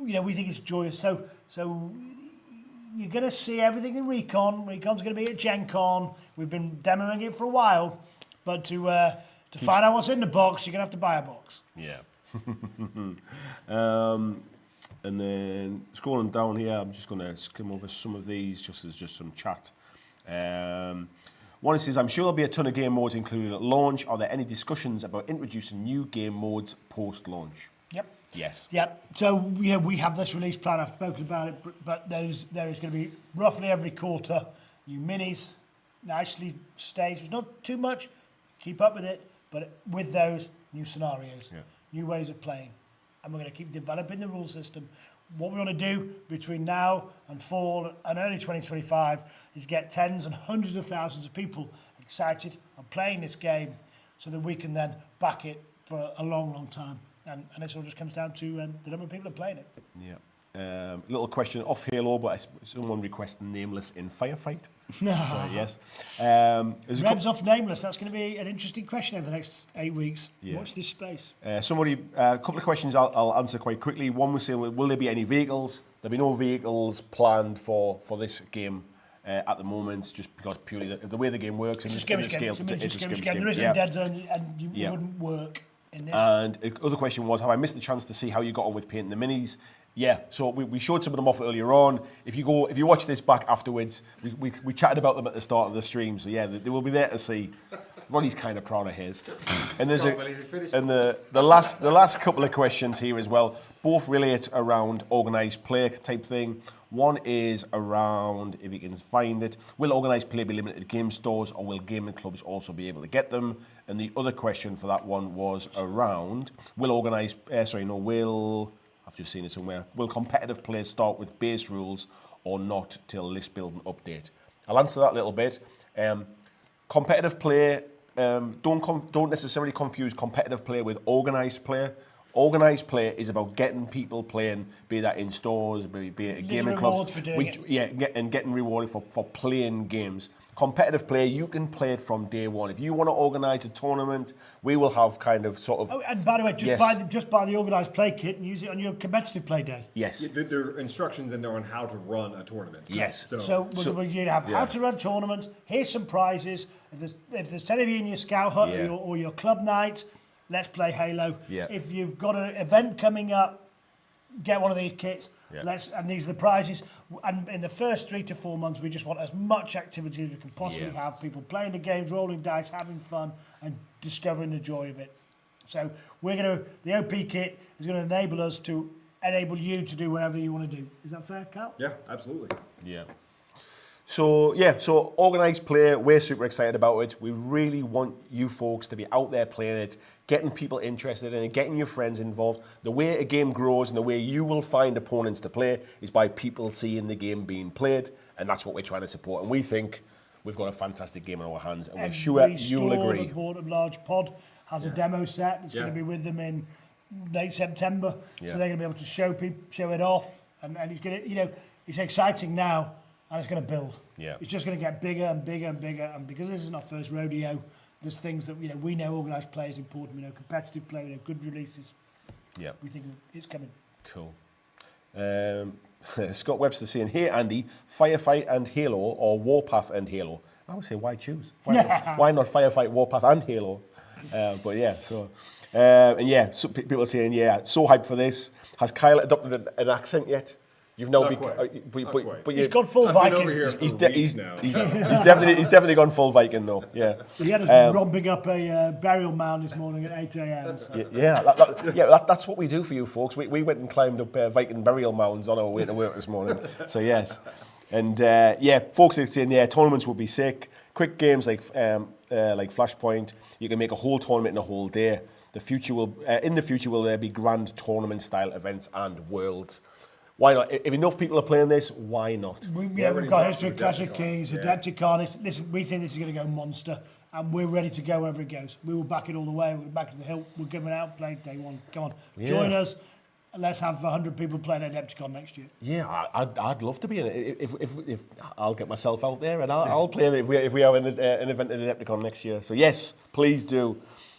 we think it's joyous. So you're going to see everything in Recon. Recon's going to be at Gen Con. We've been demoing it for a while, but to find out what's in the box, you're going to have to buy a box. Yeah. And then scrolling down here, I'm just going to skim over some of these just as some chat. One says, I'm sure there'll be a ton of game modes included at launch. Are there any discussions about introducing new game modes post-launch? Yes. Yep. So we have this release plan. I've spoken about it, but there is going to be roughly every quarter new minis, nicely staged. It's not too much. Keep up with it, but with those new scenarios, new ways of playing, and we're going to keep developing the rule system. What we want to do between now and fall and early 2025 is get tens and hundreds of thousands of people excited and playing this game, so that we can then back it for a long, long time. And this all just comes down to the number of people that are playing it. Yeah. Little question off Halo, but someone requested nameless in firefight. So yes. Rebs off nameless. That's going to be an interesting question over the next 8 weeks. Watch this space. A couple of questions I'll answer quite quickly. One was saying, will there be any vehicles? There'll be no vehicles planned for this game at the moment, just because purely the way the game works and the scale. It's a skimmish game. There isn't a dead zone, and you wouldn't work in this. And the other question was, have I missed the chance to see how you got on with painting the minis? Yeah, so we showed some of them off earlier on. If you watch this back afterwards, we chatted about them at the start of the stream. So yeah, they will be there to see. Ronnie's kind of proud of his. And there's the last couple of questions here as well. Both relate around organised play type thing. One is around, if you can find it, will organised play be limited to game stores, or will gaming clubs also be able to get them? And the other question for that one was around, I've just seen it somewhere. Will competitive play start with base rules or not till list building update? I'll answer that a little bit. Competitive play, don't necessarily confuse competitive play with organised play. Organised play is about getting people playing, be that in stores, be it at gaming clubs. And getting rewarded for playing games. Competitive play, you can play it from day one. If you want to organise a tournament, we will have kind of sort of... Oh, and by the way, just buy the organised play kit and use it on your competitive play day. Yes. Yeah, there are instructions in there on how to run a tournament. Yes. So you have how to run tournaments. Here's some prizes. If there's 10 of you in your scout hut or your club night, let's play Halo. Yeah. If you've got an event coming up, get one of these kits. Yeah. And these are the prizes. And in the first 3 to 4 months, we just want as much activity as we can possibly have. People playing the games, rolling dice, having fun, and discovering the joy of it. So the OP kit is going to enable us to enable you to do whatever you want to do. Is that fair, Cal? Yeah, absolutely. Yeah. So organised play, we're super excited about it. We really want you folks to be out there playing it, getting people interested in it, getting your friends involved. The way a game grows and the way you will find opponents to play is by people seeing the game being played, and that's what we're trying to support. And we think we've got a fantastic game in our hands, and we're sure you'll agree. Every large pod has a demo set. It's going to be with them in late September, so they're going to be able to show it off, and it's going to, it's exciting now. And it's going to build. Yeah. It's just going to get bigger and bigger and bigger. And because this is our first rodeo, there's things that we know organised play is important. We know competitive play. Good releases. Yeah. We think it's coming. Cool. Scott Webster saying, "Hey Andy, Firefight and Halo or Warpath and Halo?" I would say, why choose? Why not Firefight, Warpath and Halo? But yeah, so so people are saying, so hyped for this. Has Kyle adopted an accent yet? You've now but he's gone full Viking. He's definitely gone full Viking though. Yeah. He had us romping up a burial mound this morning at 8 a.m. So. That's what we do for you folks. We went and climbed up Viking burial mounds on our way to work this morning. So yes, and folks are saying tournaments will be sick. Quick games like Flashpoint, you can make a whole tournament in a whole day. In the future will there be grand tournament style events and worlds. Why not? If enough people are playing this, why not? We've got History of Clash of Kings, Adepticon. Listen, we think this is going to go monster, and we're ready to go wherever it goes. We will back it all the way. We're back to the hill. We're giving it out play day one. Come on, join us. And let's have 100 people playing Adepticon next year. Yeah, I'd love to be in it. If I'll get myself out there and I'll play in it if we have an event at Adepticon next year. So yes, please do.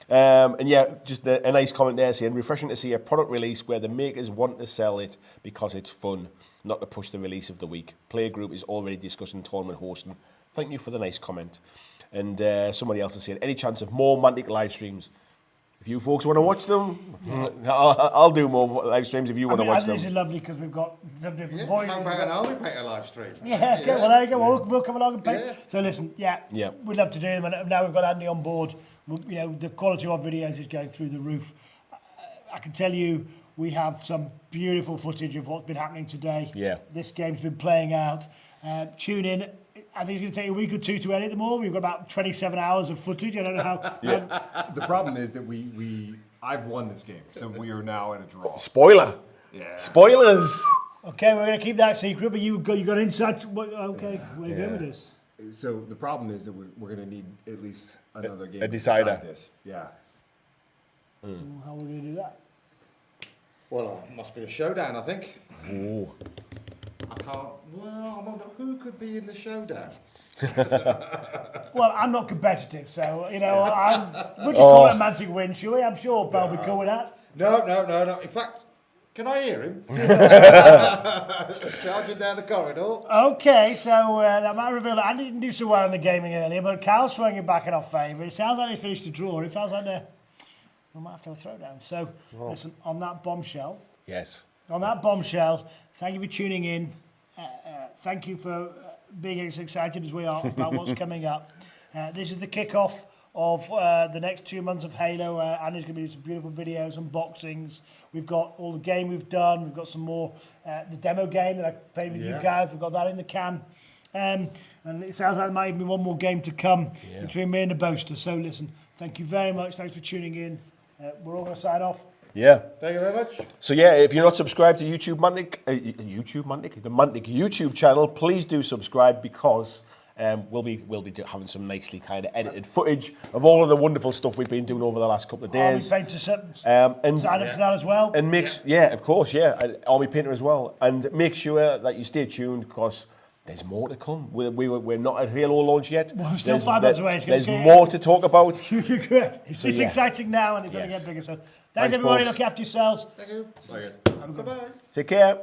Just a nice comment there saying, refreshing to see a product release where the makers want to sell it because it's fun, not to push the release of the week. Playgroup is already discussing tournament hosting. Thank you for the nice comment. And somebody else is saying, any chance of more Mantic live streams? If you folks want to watch them, I'll do more live streams if you want to watch them. This is lovely because we've got some different voices. How about an army painter live stream? Well there you go. We'll come along and paint. Yeah. So listen, we'd love to do them, and now we've got Andy on board. The quality of our videos is going through the roof. I can tell you we have some beautiful footage of what's been happening today. Yeah. This game's been playing out. Tune in. I think it's going to take a week or two to edit them all. We've got about 27 hours of footage. I don't know how. The problem is that I've won this game, so we are now at a draw. Spoiler. Yeah. Spoilers. Okay, we're going to keep that secret, but you got inside. Okay, where are you going with this? So the problem is that we're going to need at least another game a to decider. decide this. Yeah. How are we going to do that? Well, it must be a showdown, I think. Ooh. I can't. Well, I wonder who could be in the showdown. Well, I'm not competitive, so we'll just call it a Mantic win, shall we? I'm sure Bell will be cool with that. No. In fact, can I hear him? Charging down the corridor. Okay, so that might reveal that I didn't do so well in the gaming earlier, but Carl's swung it back in our favour. It sounds like they finished the draw. It sounds like we might have to have a throwdown. So, listen, on that bombshell, Yes. thank you for tuning in. Thank you for being as excited as we are about what's coming up. This is the kickoff of the next 2 months of Halo. Andy's going to be doing some beautiful videos, unboxings. We've got all the game we've done. We've got some more, the demo game that I played with you guys. We've got that in the can. And it sounds like there might even be one more game to come between me and the Boaster. So listen, thank you very much. Thanks for tuning in. We're all going to sign off. Yeah. Thank you very much. So yeah, if you're not subscribed to the Mantic YouTube channel, please do subscribe because we'll be having some nicely kind of edited footage of all of the wonderful stuff we've been doing over the last couple of days. Army Painter And sign up to that as well. And of course, Army Painter as well. And make sure that you stay tuned because there's more to come. We're not at Halo launch yet. Well, we're still 5 months away. There's more to talk about. You're correct. It's just exciting now and it's going to get bigger. So thanks everybody. Folks. Look after yourselves. Thank you. Bye, guys. Bye-bye. Take care.